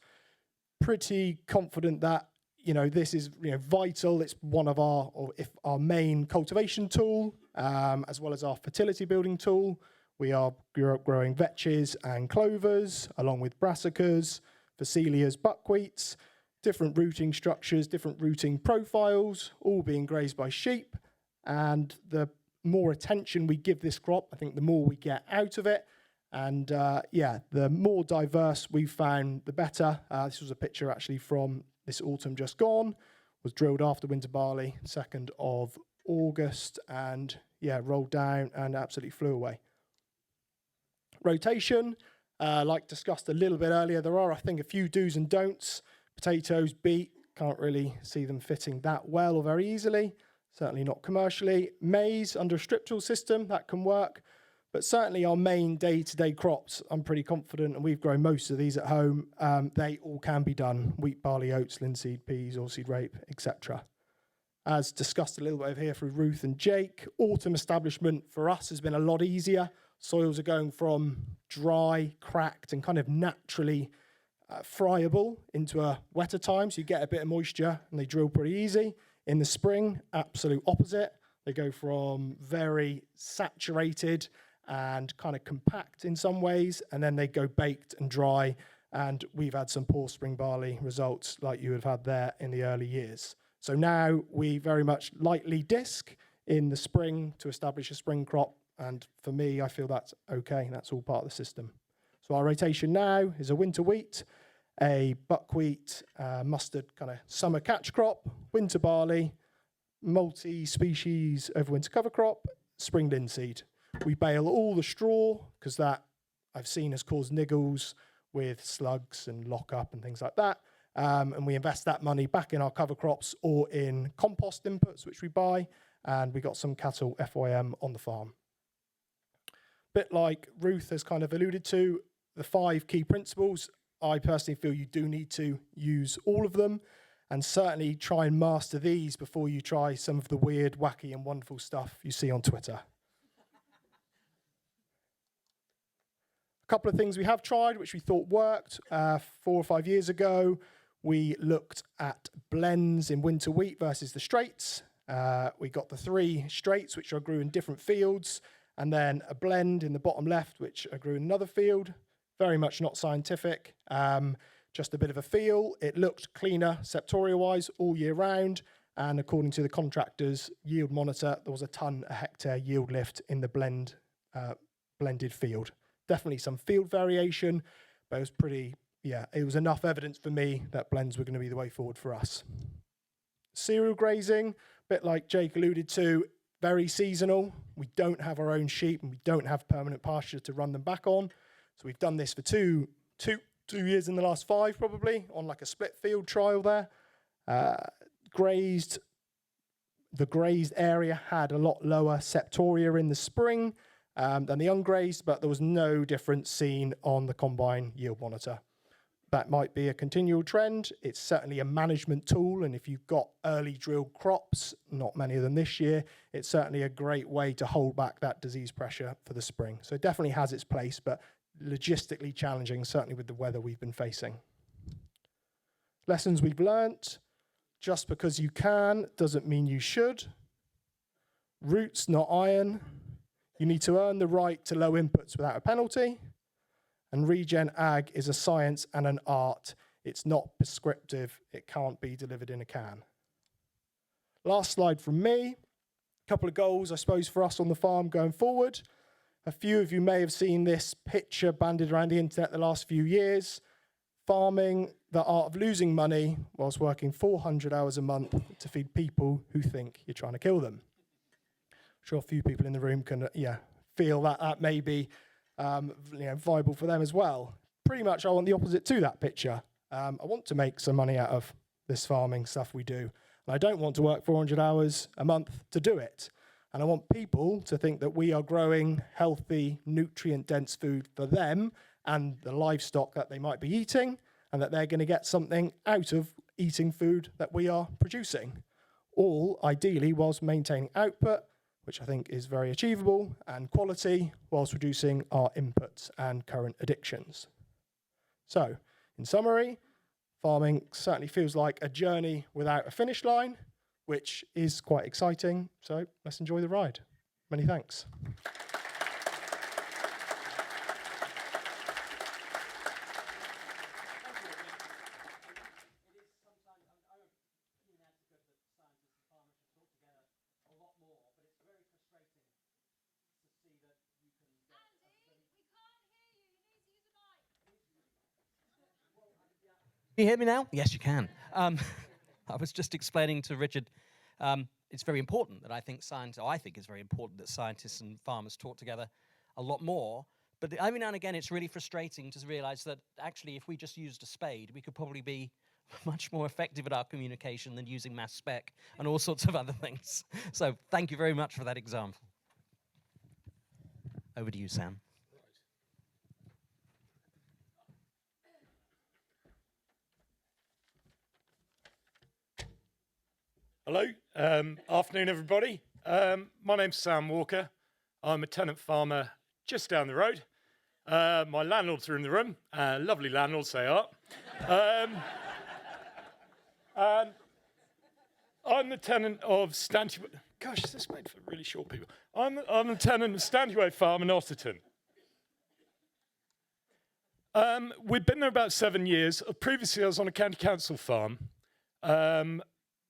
Pretty confident that this is vital. It's one of our main cultivation tool, as well as our fertility building tool. We are growing vetches and clovers, along with brassicas, Phacelia, buckwheats, different rooting structures, different rooting profiles, all being grazed by sheep. And the more attention we give this crop, I think the more we get out of it. And the more diverse we've found, the better. This was a picture actually from this autumn just gone. Was drilled after winter barley, 2nd of August, and rolled down and absolutely flew away. Rotation. Like discussed a little bit earlier, there are, I think, a few do's and don'ts. Potatoes, beet, can't really see them fitting that well or very easily, certainly not commercially. Maize, under a strip tool system, that can work, but certainly our main day-to-day crops, I'm pretty confident, and we've grown most of these at home, they all can be done. Wheat, barley, oats, linseed, peas, oilseed rape, etc. As discussed a little bit over here through Ruth and Jake, autumn establishment for us has been a lot easier. Soils are going from dry, cracked, and kind of naturally friable into a wetter time, so you get a bit of moisture and they drill pretty easy. In the spring, absolute opposite. They go from very saturated and kind of compact in some ways, and then they go baked and dry, and we've had some poor spring barley results like you have had there in the early years. So now we very much lightly disc in the spring to establish a spring crop. And for me, I feel that's okay. That's all part of the system. So our rotation now is a winter wheat, a buckwheat, mustard kind of summer catch crop, winter barley, multi-species overwinter cover crop, spring linseed. We bale all the straw because that I've seen has caused niggles with slugs and lockup and things like that. And we invest that money back in our cover crops or in compost inputs, which we buy. And we got some cattle FYM on the farm. Bit like Ruth has kind of alluded to, the 5 key principles, I personally feel you do need to use all of them, and certainly try and master these before you try some of the weird, wacky and wonderful stuff you see on Twitter. A couple of things we have tried which we thought worked. 4 or 5 years ago, we looked at blends in winter wheat versus the straights. We got the 3 straights which are grew in different fields, and then a blend in the bottom left, which I grew in another field. Very much not scientific, just a bit of a feel. It looked cleaner septorial-wise all year round, and according to the contractor's yield monitor, there was a tonne a hectare yield lift in the blended field. Definitely some field variation, but it was it was enough evidence for me that blends were going to be the way forward for us. Cereal grazing, a bit like Jake alluded to, very seasonal. We don't have our own sheep and we don't have permanent pasture to run them back on. So we've done this for two years in the last 5 probably on like a split field trial there. the grazed area had a lot lower septoria in the spring than the ungrazed, but there was no difference seen on the combine yield monitor. That might be a continual trend. It's certainly a management tool, and if you've got early drilled crops, not many of them this year, it's certainly a great way to hold back that disease pressure for the spring. So it definitely has its place, but logistically challenging, certainly with the weather we've been facing. Lessons we've learnt: just because you can doesn't mean you should. Roots, not iron. You need to earn the right to low inputs without a penalty. And regen ag is a science and an art. It's not prescriptive. It can't be delivered in a can. Last slide from me. A couple of goals, I suppose, for us on the farm going forward. A few of you may have seen this picture banded around the internet the last few years. Farming, the art of losing money whilst working 400 hours a month to feed people who think you're trying to kill them. I'm sure a few people in the room can feel that may be viable for them as well. Pretty much I want the opposite to that picture. I want to make some money out of this farming stuff we do. And I don't want to work 400 hours a month to do it. And I want people to think that we are growing healthy, nutrient-dense food for them and the livestock that they might be eating, and that they're going to get something out of eating food that we are producing. All ideally whilst maintaining output, which I think is very achievable, and quality, whilst reducing our inputs and current addictions. So, in summary, farming certainly feels like a journey without a finish line, which is quite exciting. So, let's enjoy the ride. Many thanks. Can you hear me now? Yes, you can. I was just explaining to Richard, it's very important that I think it's very important that scientists and farmers talk together a lot more. But every now and again, it's really frustrating to realize that actually, if we just used a spade, we could probably be much more effective at our communication than using mass spec and all sorts of other things. So thank you very much for that example. Over to you, Sam. Hello, afternoon everybody. My name's Sam Walker. I'm a tenant farmer just down the road. My landlords are in the room, lovely landlords they are. And I'm the tenant of Stantyway. Gosh, is this made for really short people? I'm the tenant of Stantyway Farm in Otterton. We've been there about 7 years. Previously, I was on a county council farm.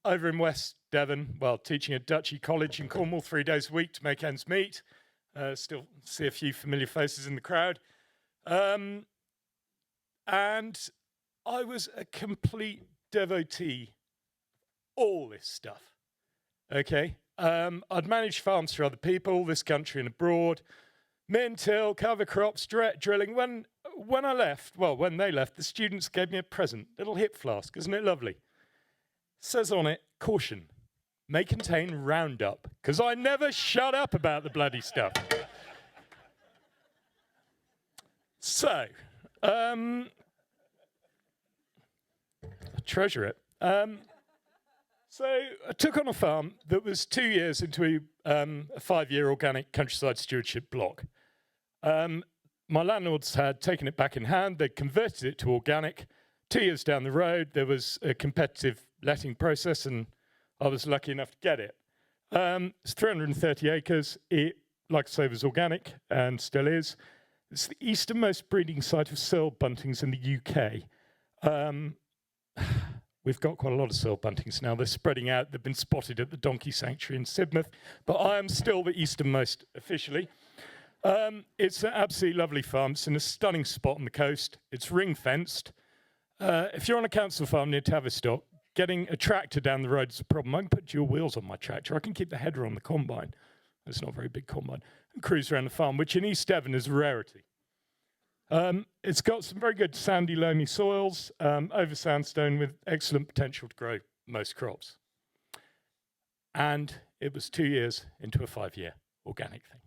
Over in West Devon, teaching at Duchy College in Cornwall 3 days a week to make ends meet. Still see a few familiar faces in the crowd. And I was a complete devotee, all this stuff, okay? I'd managed farms for other people, this country and abroad, min-till, cover crops, direct drilling. When I left, when they left, the students gave me a present, little hip flask, isn't it lovely? Says on it, caution, may contain Roundup, because I never shut up about the bloody stuff. So, I treasure it. So I took on a farm that was 2 years into a 5-year organic countryside stewardship block. My landlords had taken it back in hand. They'd converted it to organic. 2 years down the road, there was a competitive letting process, and I was lucky enough to get it. It's 330 acres. It, like I say, was organic and still is. It's the easternmost breeding site of searle buntings in the UK. We've got quite a lot of searle buntings now. They're spreading out. They've been spotted at the Donkey Sanctuary in Sidmouth, but I am still the easternmost officially. It's an absolutely lovely farm. It's in a stunning spot on the coast. It's ring-fenced. If you're on a council farm near Tavistock, getting a tractor down the road is a problem. I can put dual wheels on my tractor. I can keep the header on the combine. It's not a very big combine. And cruise around the farm, which in East Devon is a rarity. It's got some very good sandy, loamy soils, over sandstone with excellent potential to grow most crops. And it was 2 years into a 5-year organic thing.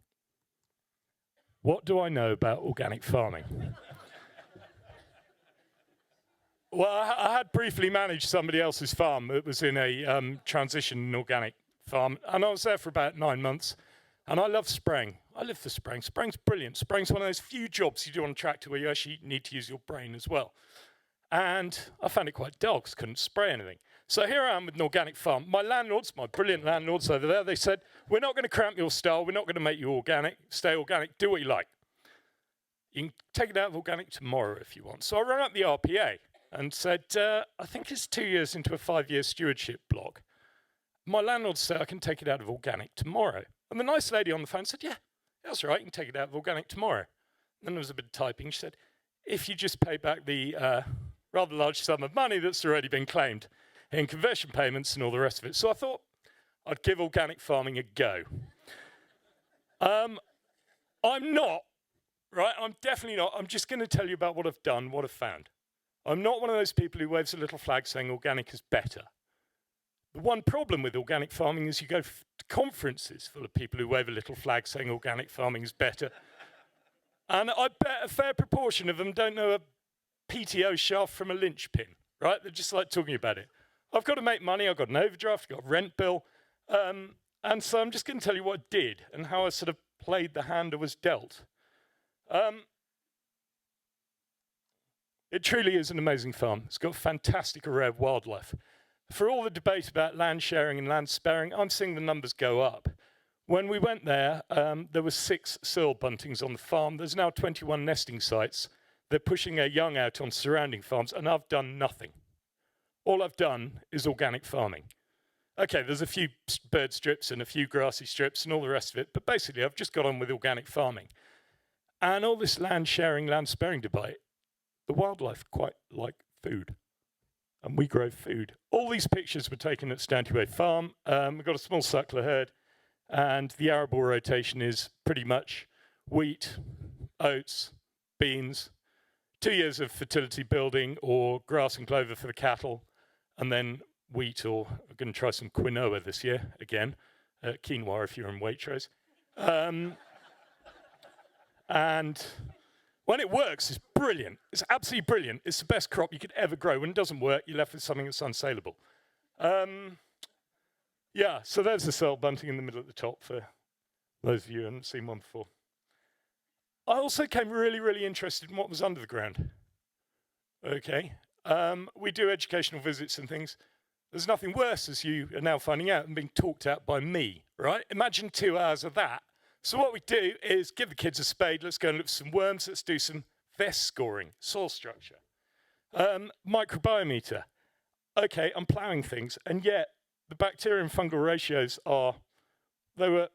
What do I know about organic farming? Well, I had briefly managed somebody else's farm. It was in a transition organic farm, and I was there for about 9 months, and I love spraying. I live for spraying. Spraying's brilliant. Spraying's one of those few jobs you do on a tractor where you actually need to use your brain as well. And I found it quite dull because I couldn't spray anything. So here I am with an organic farm. My landlords, my brilliant landlords over there, they said, we're not going to cramp your style. We're not going to make you organic. Stay organic. Do what you like. You can take it out of organic tomorrow if you want. So I rang up the RPA and said, I think it's 2 years into a 5-year stewardship block. My landlord said I can take it out of organic tomorrow. And the nice lady on the phone said, yeah, that's right, you can take it out of organic tomorrow. And then there was a bit of typing. She said, if you just pay back the rather large sum of money that's already been claimed in conversion payments and all the rest of it. So I thought I'd give organic farming a go. I'm not, right? I'm definitely not. I'm just going to tell you about what I've done, what I've found. I'm not one of those people who waves a little flag saying organic is better. The one problem with organic farming is you go to conferences full of people who wave a little flag saying organic farming is better. And I bet a fair proportion of them don't know a PTO shaft from a linchpin, right? They're just like talking about it. I've got to make money, I've got an overdraft, I've got a rent bill. And so I'm just going to tell you what I did and how I sort of played the hand I was dealt. It truly is an amazing farm. It's got a fantastic array of wildlife. For all the debate about land sharing and land sparing, I'm seeing the numbers go up. When we went there, there were 6 soil buntings on the farm. There's now 21 nesting sites. They're pushing their young out on surrounding farms, and I've done nothing. All I've done is organic farming. Okay, there's a few bird strips and a few grassy strips and all the rest of it, but basically I've just got on with organic farming. And all this land sharing, land sparing debate, the wildlife quite like food. And we grow food. All these pictures were taken at Stantyway Farm. We've got a small suckler herd, and the arable rotation is pretty much wheat, oats, beans, 2 years of fertility building or grass and clover for the cattle, and then wheat, or I'm going to try some quinoa this year again, quinoa if you're in Waitrose. And when it works, it's brilliant. It's absolutely brilliant. It's the best crop you could ever grow. When it doesn't work, you're left with something that's unsaleable. Yeah, so there's the cell bunting in the middle at the top for those of you who haven't seen one before. I also became really, really interested in what was under the ground. Okay, we do educational visits and things. There's nothing worse, as you are now finding out, than being talked at by me, right? Imagine 2 hours of that. So what we do is give the kids a spade, let's go and look for some worms, let's do some VEST scoring, soil structure. Microbiometer. Okay, I'm ploughing things, and yet the bacteria and fungal ratios are, they were,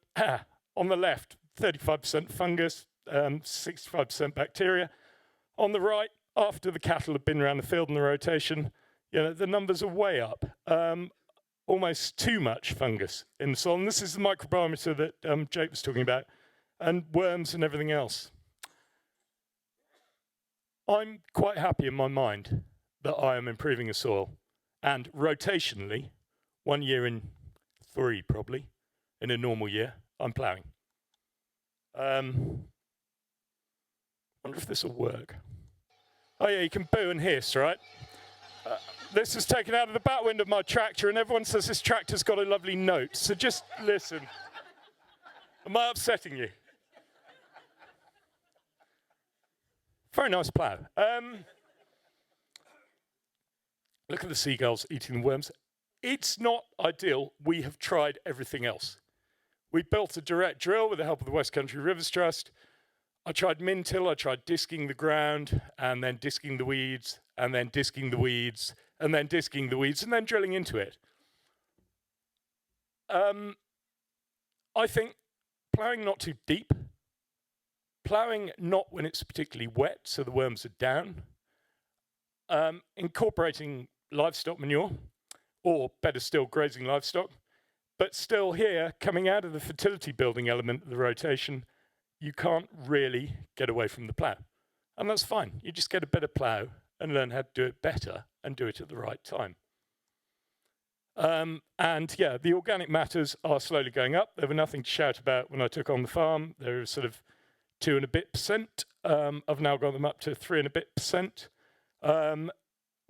on the left, 35% fungus, 65% bacteria. On the right, after the cattle have been around the field in the rotation, you know, the numbers are way up. Almost too much fungus in the soil. And this is the microbiometer that Jake was talking about, and worms and everything else. I'm quite happy in my mind that I am improving the soil. And rotationally, 1 year in 3 probably, in a normal year, I'm ploughing. Wonder if this will work. Oh yeah, you can boo and hiss, right? This is taken out of the back window of my tractor, and everyone says this tractor's got a lovely note. So just listen. Am I upsetting you? Very nice plough. Look at the seagulls eating the worms. It's not ideal. We have tried everything else. We built a direct drill with the help of the West Country Rivers Trust. I tried min-till, I tried disking the ground, and then disking the weeds, and then disking the weeds, and then disking the weeds, and then drilling into it. I think ploughing not too deep, ploughing not when it's particularly wet, so the worms are down, incorporating livestock manure, or better still, grazing livestock, but still here, coming out of the fertility building element of the rotation, you can't really get away from the plough. And that's fine. You just get a better plough and learn how to do it better and do it at the right time. And yeah, the organic matters are slowly going up. There were nothing to shout about when I took on the farm. There was sort of 2 and a bit percent. I've now got them up to 3 and a bit percent.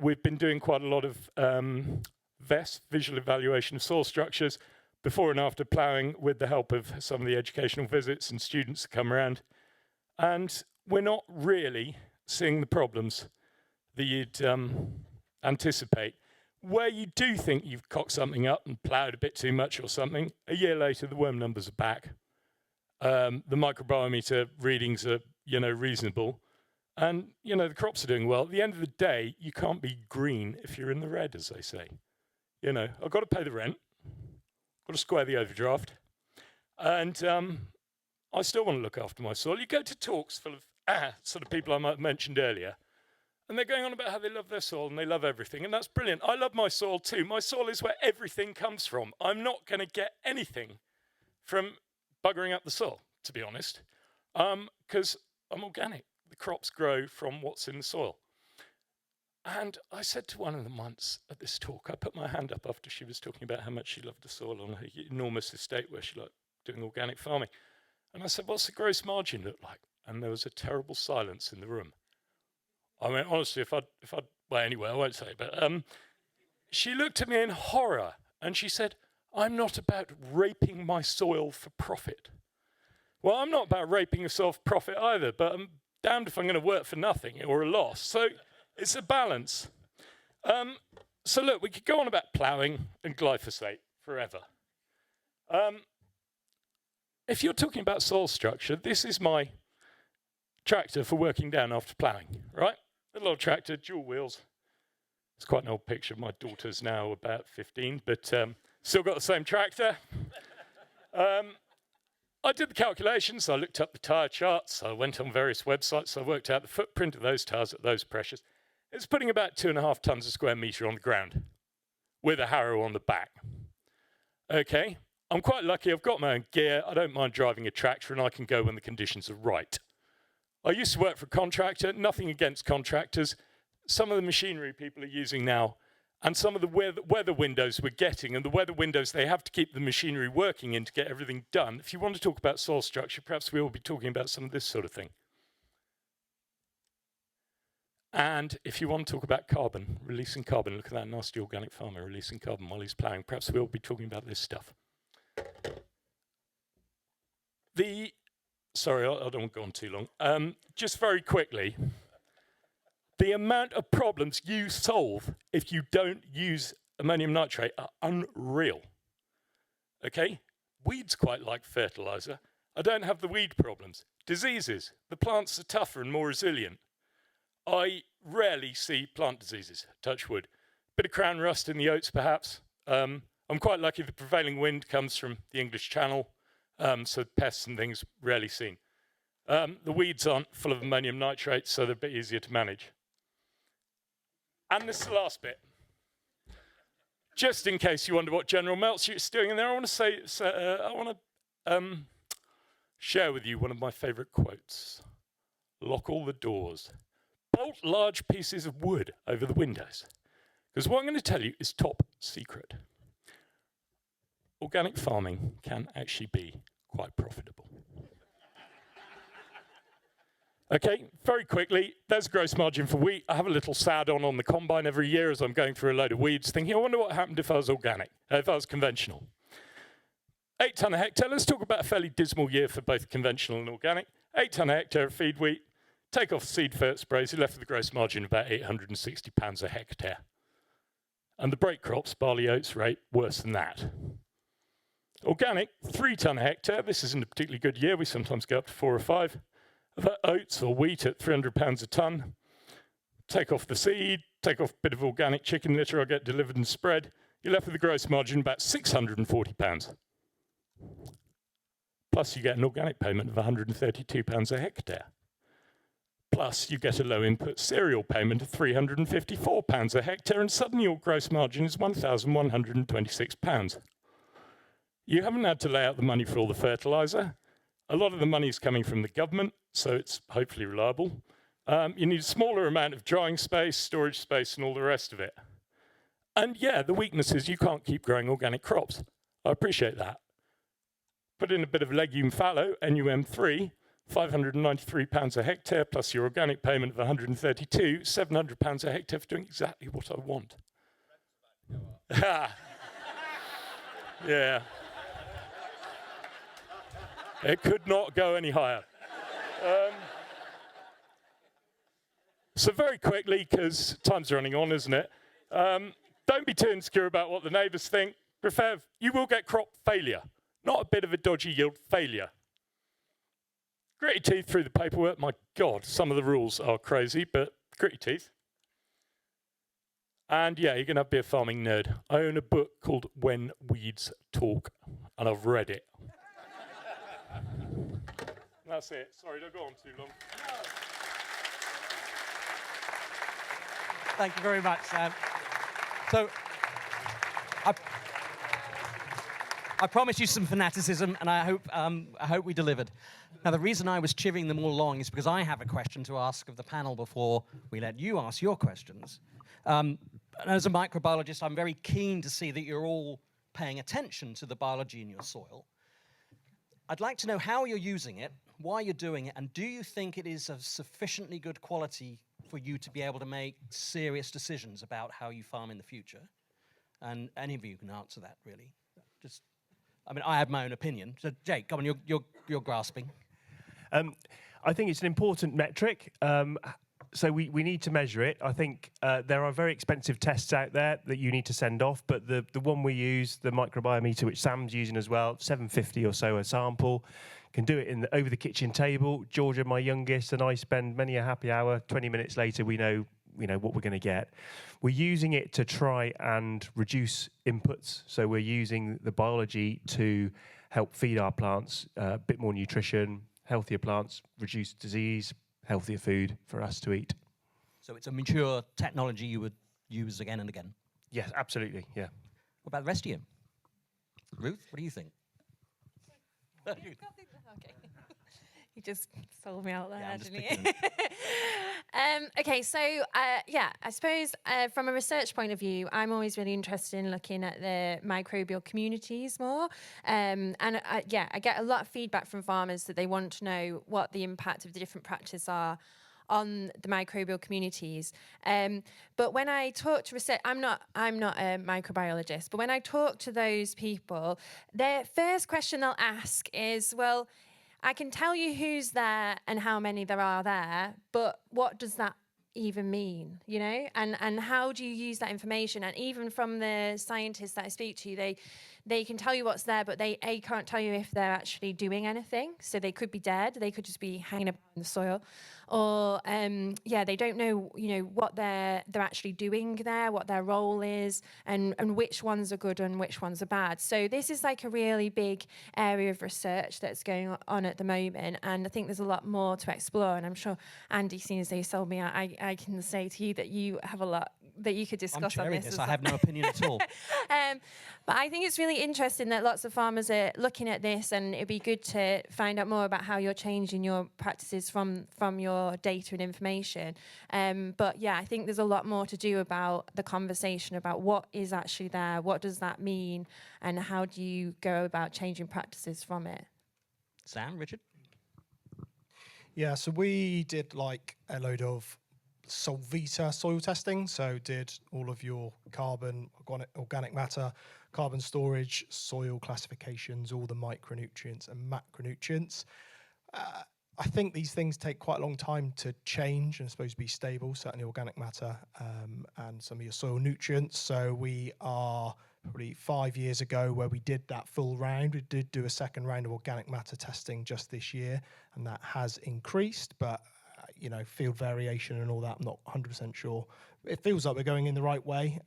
We've been doing quite a lot of VES, visual evaluation of soil structures, before and after ploughing, with the help of some of the educational visits and students that come around. And we're not really seeing the problems that you'd anticipate. Where you do think you've cocked something up and ploughed a bit too much or something, a year later the worm numbers are back. The microbiometer readings are, reasonable. And, the crops are doing well. At the end of the day, you can't be green if you're in the red, as they say. I've got to pay the rent. Got to square the overdraft. And I still want to look after my soil. You go to talks full of sort of people I might have mentioned earlier, and they're going on about how they love their soil and they love everything, and that's brilliant. I love my soil too. My soil is where everything comes from. I'm not going to get anything from buggering up the soil, to be honest, because I'm organic. The crops grow from what's in the soil. And I said to one of them once at this talk, I put my hand up after she was talking about how much she loved the soil on her enormous estate where she liked doing organic farming. And I said, what's the gross margin look like? And there was a terrible silence in the room. I mean, honestly, well, anyway, I won't say, but she looked at me in horror and she said, I'm not about raping my soil for profit. Well, I'm not about raping the soil for profit either, but I'm damned if I'm going to work for nothing or a loss. So it's a balance. So look, we could go on about ploughing and glyphosate forever. If you're talking about soil structure, this is my tractor for working down after ploughing, right? A little tractor, dual wheels. It's quite an old picture. My daughter's now about 15, but still got the same tractor. I did the calculations. I looked up the tyre charts. I went on various websites. I worked out the footprint of those tyres at those pressures. It's putting about 2.5 tons a square metre on the ground with a harrow on the back. Okay, I'm quite lucky. I've got my own gear. I don't mind driving a tractor, and I can go when the conditions are right. I used to work for a contractor. Nothing against contractors. Some of the machinery people are using now, and some of the weather windows we're getting, and the weather windows they have to keep the machinery working in to get everything done. If you want to talk about soil structure, perhaps we will be talking about some of this sort of thing. And if you want to talk about carbon, releasing carbon, look at that nasty organic farmer releasing carbon while he's ploughing. Perhaps we'll be talking about this stuff. Sorry, I don't want to go on too long. Just very quickly, the amount of problems you solve if you don't use ammonium nitrate are unreal. Okay? Weeds quite like fertilizer. I don't have the weed problems. Diseases. The plants are tougher and more resilient. I rarely see plant diseases, touch wood. Bit of crown rust in the oats, perhaps. I'm quite lucky the prevailing wind comes from the English Channel, so pests and things rarely seen. The weeds aren't full of ammonium nitrate, so they're a bit easier to manage. And this is the last bit. Just in case you wonder what General Meltzer doing in there, I want to share with you one of my favourite quotes. Lock all the doors. Bolt large pieces of wood over the windows. Because what I'm going to tell you is top secret. Organic farming can actually be quite profitable. Okay, very quickly, there's gross margin for wheat. I have a little sad on the combine every year as I'm going through a load of weeds, thinking, I wonder what happened if I was organic, if I was conventional. 8 tonne a hectare. Let's talk about a fairly dismal year for both conventional and organic. 8 tonne a hectare of feed wheat. Take off seed fert sprays, you're left with a gross margin of about £860 a hectare. And the break crops, barley, oats, rate worse than that. Organic, 3 tonne a hectare. This isn't a particularly good year. We sometimes go up to 4 or 5. Oats or wheat at £300 a tonne. Take off the seed, take off a bit of organic chicken litter I get delivered and spread. You're left with a gross margin of about £640. Plus you get an organic payment of £132 a hectare. Plus you get a low input cereal payment of £354 a hectare, and suddenly your gross margin is £1,126. You haven't had to lay out the money for all the fertiliser. A lot of the money is coming from the government, so it's hopefully reliable. You need a smaller amount of drying space, storage space, and all the rest of it. And yeah, the weakness is you can't keep growing organic crops. I appreciate that. Put in a bit of legume fallow, NUM3, £593 a hectare, plus your organic payment of 132, £700 a hectare for doing exactly what I want. Yeah. It could not go any higher. So very quickly, because time's running on, isn't it? Don't be too insecure about what the neighbours think. You will get crop failure, not a bit of a dodgy yield failure. Grit your teeth through the paperwork. My God, some of the rules are crazy, but grit your teeth. And yeah, you're going to be a farming nerd. I own a book called When Weeds Talk, and I've read it. That's it. Sorry, don't go on too long. Thank you very much, Sam. So, I promised you some fanaticism, and I hope we delivered. Now, the reason I was cheering them all along is because I have a question to ask of the panel before we let you ask your questions. And as a microbiologist, I'm very keen to see that you're all paying attention to the biology in your soil. I'd like to know how you're using it, why you're doing it, and do you think it is of sufficiently good quality for you to be able to make serious decisions about how you farm in the future? And any of you can answer that, really. I have my own opinion. So, Jake, come on, you're grasping. I think it's an important metric. So we need to measure it. I think there are very expensive tests out there that you need to send off, but the one we use, the microbiometer, which Sam's using as well, $7.50 or so a sample, can do it over the kitchen table. Georgia, my youngest, and I spend many a happy hour. 20 minutes later, we know what we're going to get. We're using it to try and reduce inputs. So we're using the biology to help feed our plants a bit more nutrition, healthier plants, reduce disease, healthier food for us to eat. So it's a mature technology you would use again and again? Yes, absolutely, yeah. What about the rest of you? Ruth, what do you think? Okay. You just sold me out there, Yeah, I'm just didn't you? Okay, so I suppose from a research point of view, I'm always really interested in looking at the microbial communities more. I get a lot of feedback from farmers that they want to know what the impact of the different practices are on the microbial communities. But when I talk to research, I'm not a microbiologist, but when I talk to those people, their first question they'll ask is, well, I can tell you who's there and how many there are there, but what does that even mean, and how do you use that information? And even from the scientists that I speak to, they can tell you what's there, but they can't tell you if they're actually doing anything. So they could be dead, they could just be hanging about in the soil, or they don't know what they're actually doing there, what their role is, and which ones are good and which ones are bad. So this is like a really big area of research that's going on at the moment, and I think there's a lot more to explore. And I'm sure Andy, seeing as they sold me out, I can say to you that you have a lot that you could discuss on this. I have no opinion at all. But I think it's really interesting that lots of farmers are looking at this, and it'd be good to find out more about how you're changing your practices from your data and information. But yeah, I think there's a lot more to do about the conversation about what is actually there, what does that mean, and how do you go about changing practices from it. Sam, Richard? Yeah, so we did like a load of Solvita soil testing. So did all of your carbon, organic matter, carbon storage, soil classifications, all the micronutrients and macronutrients. I think these things take quite a long time to change and supposed to be stable, certainly organic matter and some of your soil nutrients. So we are probably 5 years ago where we did that full round. We did do a second round of organic matter testing just this year, and that has increased, but field variation and all that, I'm not 100% sure. It feels like we're going in the right way.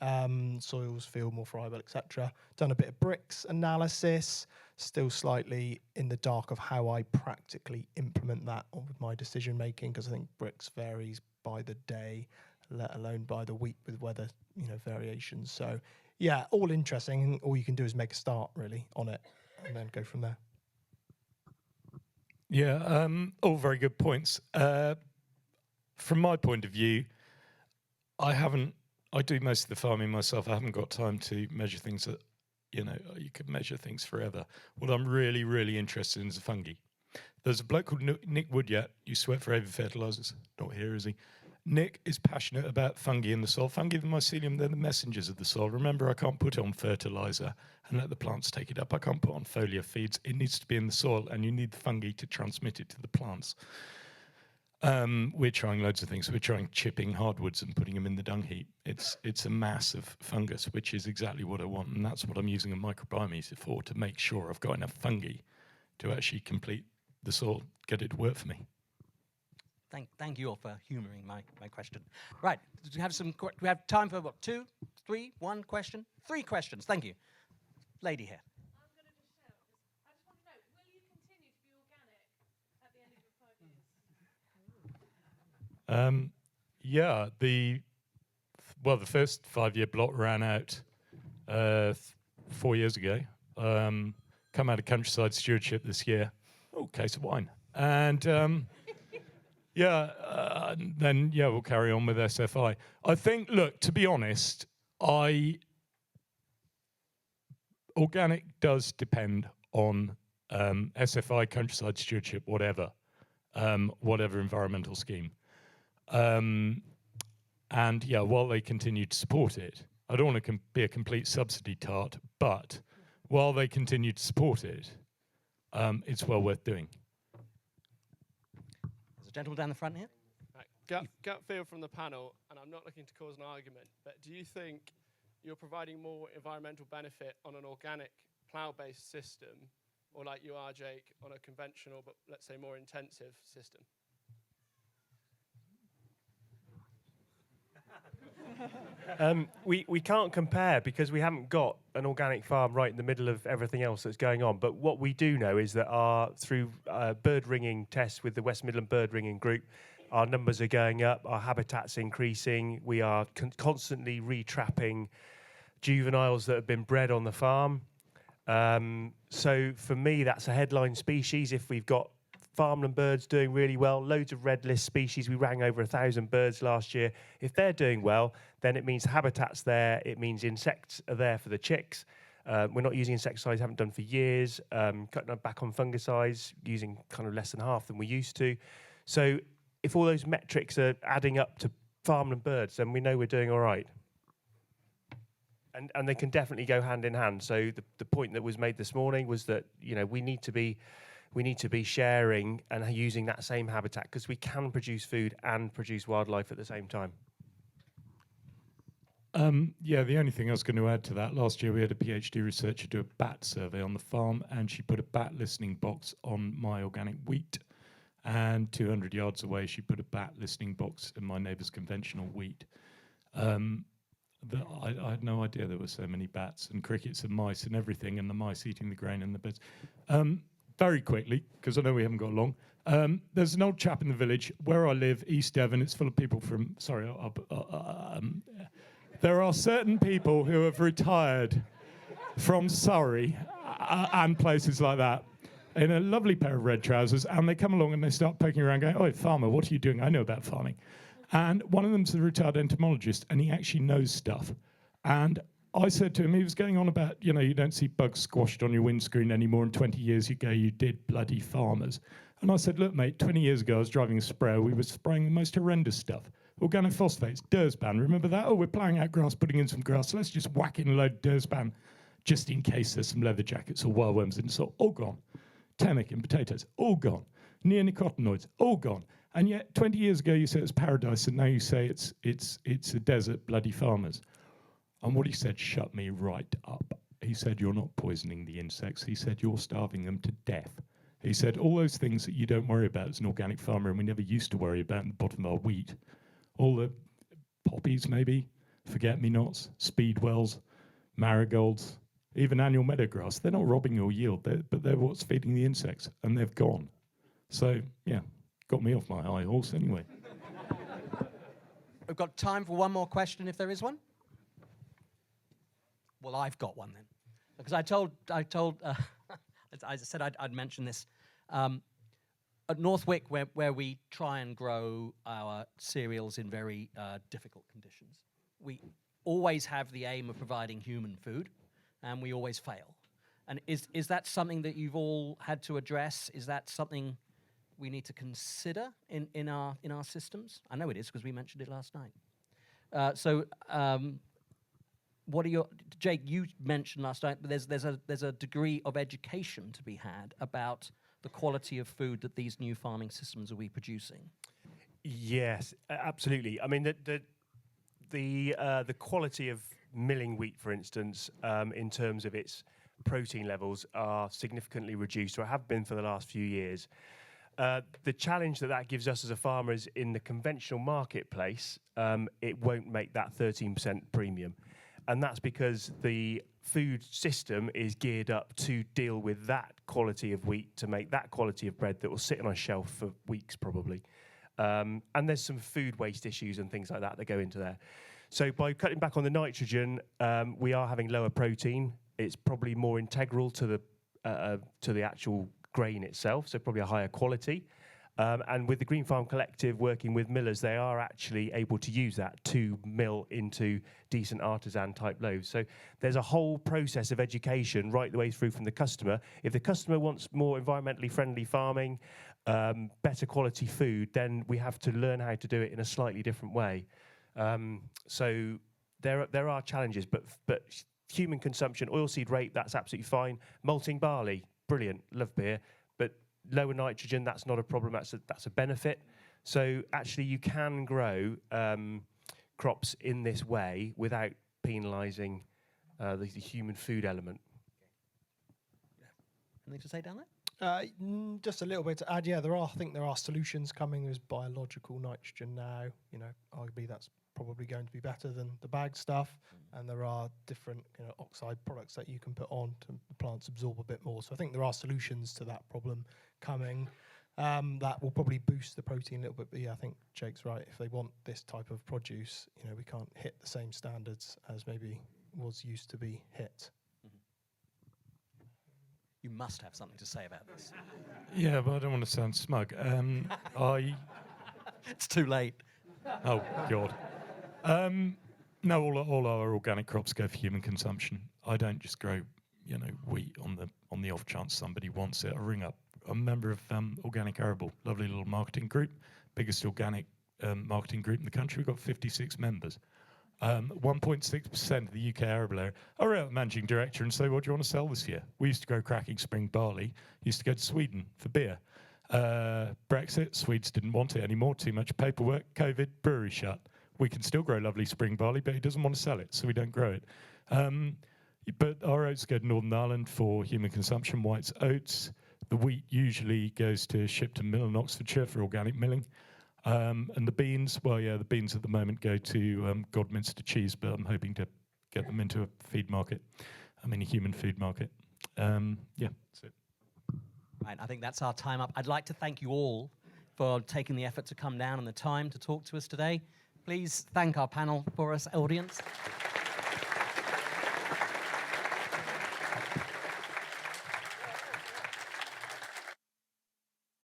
Soils feel more friable, etc. Done a bit of bricks analysis, still slightly in the dark of how I practically implement that with my decision making, because I think bricks varies by the day, let alone by the week with weather, variations. So yeah, all interesting. All you can do is make a start really on it and then go from there. Yeah, all very good points. From my point of view, I haven't I do most of the farming myself. I haven't got time to measure things that, you know, you could measure things forever. What I'm really, really interested in is the fungi. There's a bloke called Nick Woodyard, used to work for Avon Fertilizers. Not here, is he? Nick is passionate about fungi in the soil. Fungi, the mycelium, they're the messengers of the soil. Remember, I can't put on fertilizer and let the plants take it up. I can't put on foliar feeds. It needs to be in the soil, and you need the fungi to transmit it to the plants. We're trying loads of things. We're trying chipping hardwoods and putting them in the dung heap. It's a massive fungus, which is exactly what I want, and that's what I'm using a microbiome for, to make sure I've got enough fungi to actually complete the soil, get it to work for me. Thank you all for humouring my question. Right, do we have time for what, 2, 3, 1 question? 3 questions, thank you. Lady here. I'm going to just shout. I just want to know, will you continue to be organic at the end of your 5 years? Yeah, the first 5-year block ran out 4 years ago. Come out of countryside stewardship this year. Oh, case of wine. And then we'll carry on with SFI. I think, look, to be honest, organic does depend on SFI, countryside stewardship, whatever environmental scheme. And while they continue to support it, I don't want to be a complete subsidy tart, but while they continue to support it, it's well worth doing. There's a gentleman down the front here. Right. Gut feel from the panel, and I'm not looking to cause an argument, but do you think you're providing more environmental benefit on an organic plough-based system, or like you are, Jake, on a conventional but let's say more intensive system? We can't compare because we haven't got an organic farm right in the middle of everything else that's going on. But what we do know is that through bird ringing tests with the West Midland Bird Ringing Group, our numbers are going up, our habitat's increasing. We are constantly retrapping juveniles that have been bred on the farm. So for me, that's a headline species. If we've got farmland birds doing really well, loads of red list species. We rang over 1,000 birds last year. If they're doing well, then it means the habitat's there. It means insects are there for the chicks. We're not using insecticides, haven't done for years. Cutting back on fungicides, using kind of less than half than we used to. So if all those metrics are adding up to farmland birds, then we know we're doing all right. And they can definitely go hand in hand. So the point that was made this morning was that, you know, we need to be sharing and using that same habitat because we can produce food and produce wildlife at the same time. The only thing I was going to add to that, last year we had a PhD researcher do a bat survey on the farm, and she put a bat listening box on my organic wheat, and 200 yards away she put a bat listening box in my neighbour's conventional wheat. I had no idea there were so many bats and crickets and mice and everything, and the mice eating the grain and the beds. Very quickly, because I know we haven't got long, there's an old chap in the village where I live, East Devon. It's full of people from, there are certain people who have retired from Surrey and places like that in a lovely pair of red trousers, and they come along and they start poking around going, "Oh, farmer, what are you doing? I know about farming." And one of them's a retired entomologist, and he actually knows stuff. And I said to him, he was going on about, you know, you don't see bugs squashed on your windscreen anymore. In 20 years ago, you did, bloody farmers. And I said, look, mate, 20 years ago, I was driving a sprayer. We were spraying the most horrendous stuff. Organophosphates, Dursban. Remember that? Oh, we're ploughing out grass, putting in some grass. So let's just whack in a load of Dursban just in case there's some leather jackets or wild in the soil. All gone. Temic in potatoes, all gone. Neonicotinoids, all gone. And yet, 20 years ago, you said it was paradise, and now you say it's a desert, bloody farmers. And what he said shut me right up. He said, you're not poisoning the insects. He said, you're starving them to death. He said, all those things that you don't worry about as an organic farmer, and we never used to worry about in the bottom of our wheat, all the poppies maybe, forget-me-nots, speedwells, marigolds, even annual meadowgrass, they're not robbing your yield, but they're what's feeding the insects, and they've gone. So, yeah, got me off my high horse anyway. We've got time for one more question if there is one. Well, I've got one then, because I said I'd mention this. At Northwick, where we try and grow our cereals in very difficult conditions, we always have the aim of providing human food, and we always fail. And is that something that you've all had to address? Is that something we need to consider in our systems? I know it is because we mentioned it last night. What are your Jake? You mentioned last night that there's a degree of education to be had about the quality of food that these new farming systems will be producing. Yes, absolutely. I mean, the quality of milling wheat, for instance, in terms of its protein levels, are significantly reduced, or have been for the last few years. The challenge that gives us as a farmer is in the conventional marketplace, it won't make that 13% premium. And that's because the food system is geared up to deal with that quality of wheat, to make that quality of bread that will sit on a shelf for weeks probably. And there's some food waste issues and things like that go into there. So by cutting back on the nitrogen, we are having lower protein. It's probably more integral to the actual grain itself, so probably a higher quality. And with the Green Farm Collective working with millers, they are actually able to use that to mill into decent artisan type loaves. So there's a whole process of education right the way through from the customer. If the customer wants more environmentally friendly farming, better quality food, then we have to learn how to do it in a slightly different way. So there are challenges, but human consumption, oilseed rape, that's absolutely fine. Malting barley, brilliant, love beer. But lower nitrogen, that's not a problem, that's a benefit. So actually you can grow crops in this way without penalising the human food element. Anything to say down there? Just a little bit to add. Yeah, I think there are solutions coming. There's biological nitrogen now. Arguably that's probably going to be better than the bag stuff. And there are different oxide products that you can put on to the plants absorb a bit more. So I think there are solutions to that problem coming. That will probably boost the protein a little bit. But yeah, I think Jake's right. If they want this type of produce, we can't hit the same standards as maybe was used to be hit. You must have something to say about this. Yeah, but I don't want to sound smug. It's too late. Oh, God. No, all our organic crops go for human consumption. I don't just grow, wheat on the off chance somebody wants it. I ring up a member of Organic Arable, lovely little marketing group, biggest organic marketing group in the country. We've got 56 members. 1.6% of the UK arable area. I wrote the managing director and say, what do you want to sell this year? We used to grow cracking spring barley, used to go to Sweden for beer. Brexit, Swedes didn't want it anymore, too much paperwork, COVID, brewery shut. We can still grow lovely spring barley, but he doesn't want to sell it, so we don't grow it. But our oats go to Northern Ireland for human consumption, white's oats. The wheat usually goes to Shipton Mill in Oxfordshire for organic milling. And the beans, the beans at the moment go to Godminster cheese, but I'm hoping to get them into a feed market. A human food market. That's it. Right, I think that's our time up. I'd like to thank you all for taking the effort to come down and the time to talk to us today. Please thank our panel for us, audience.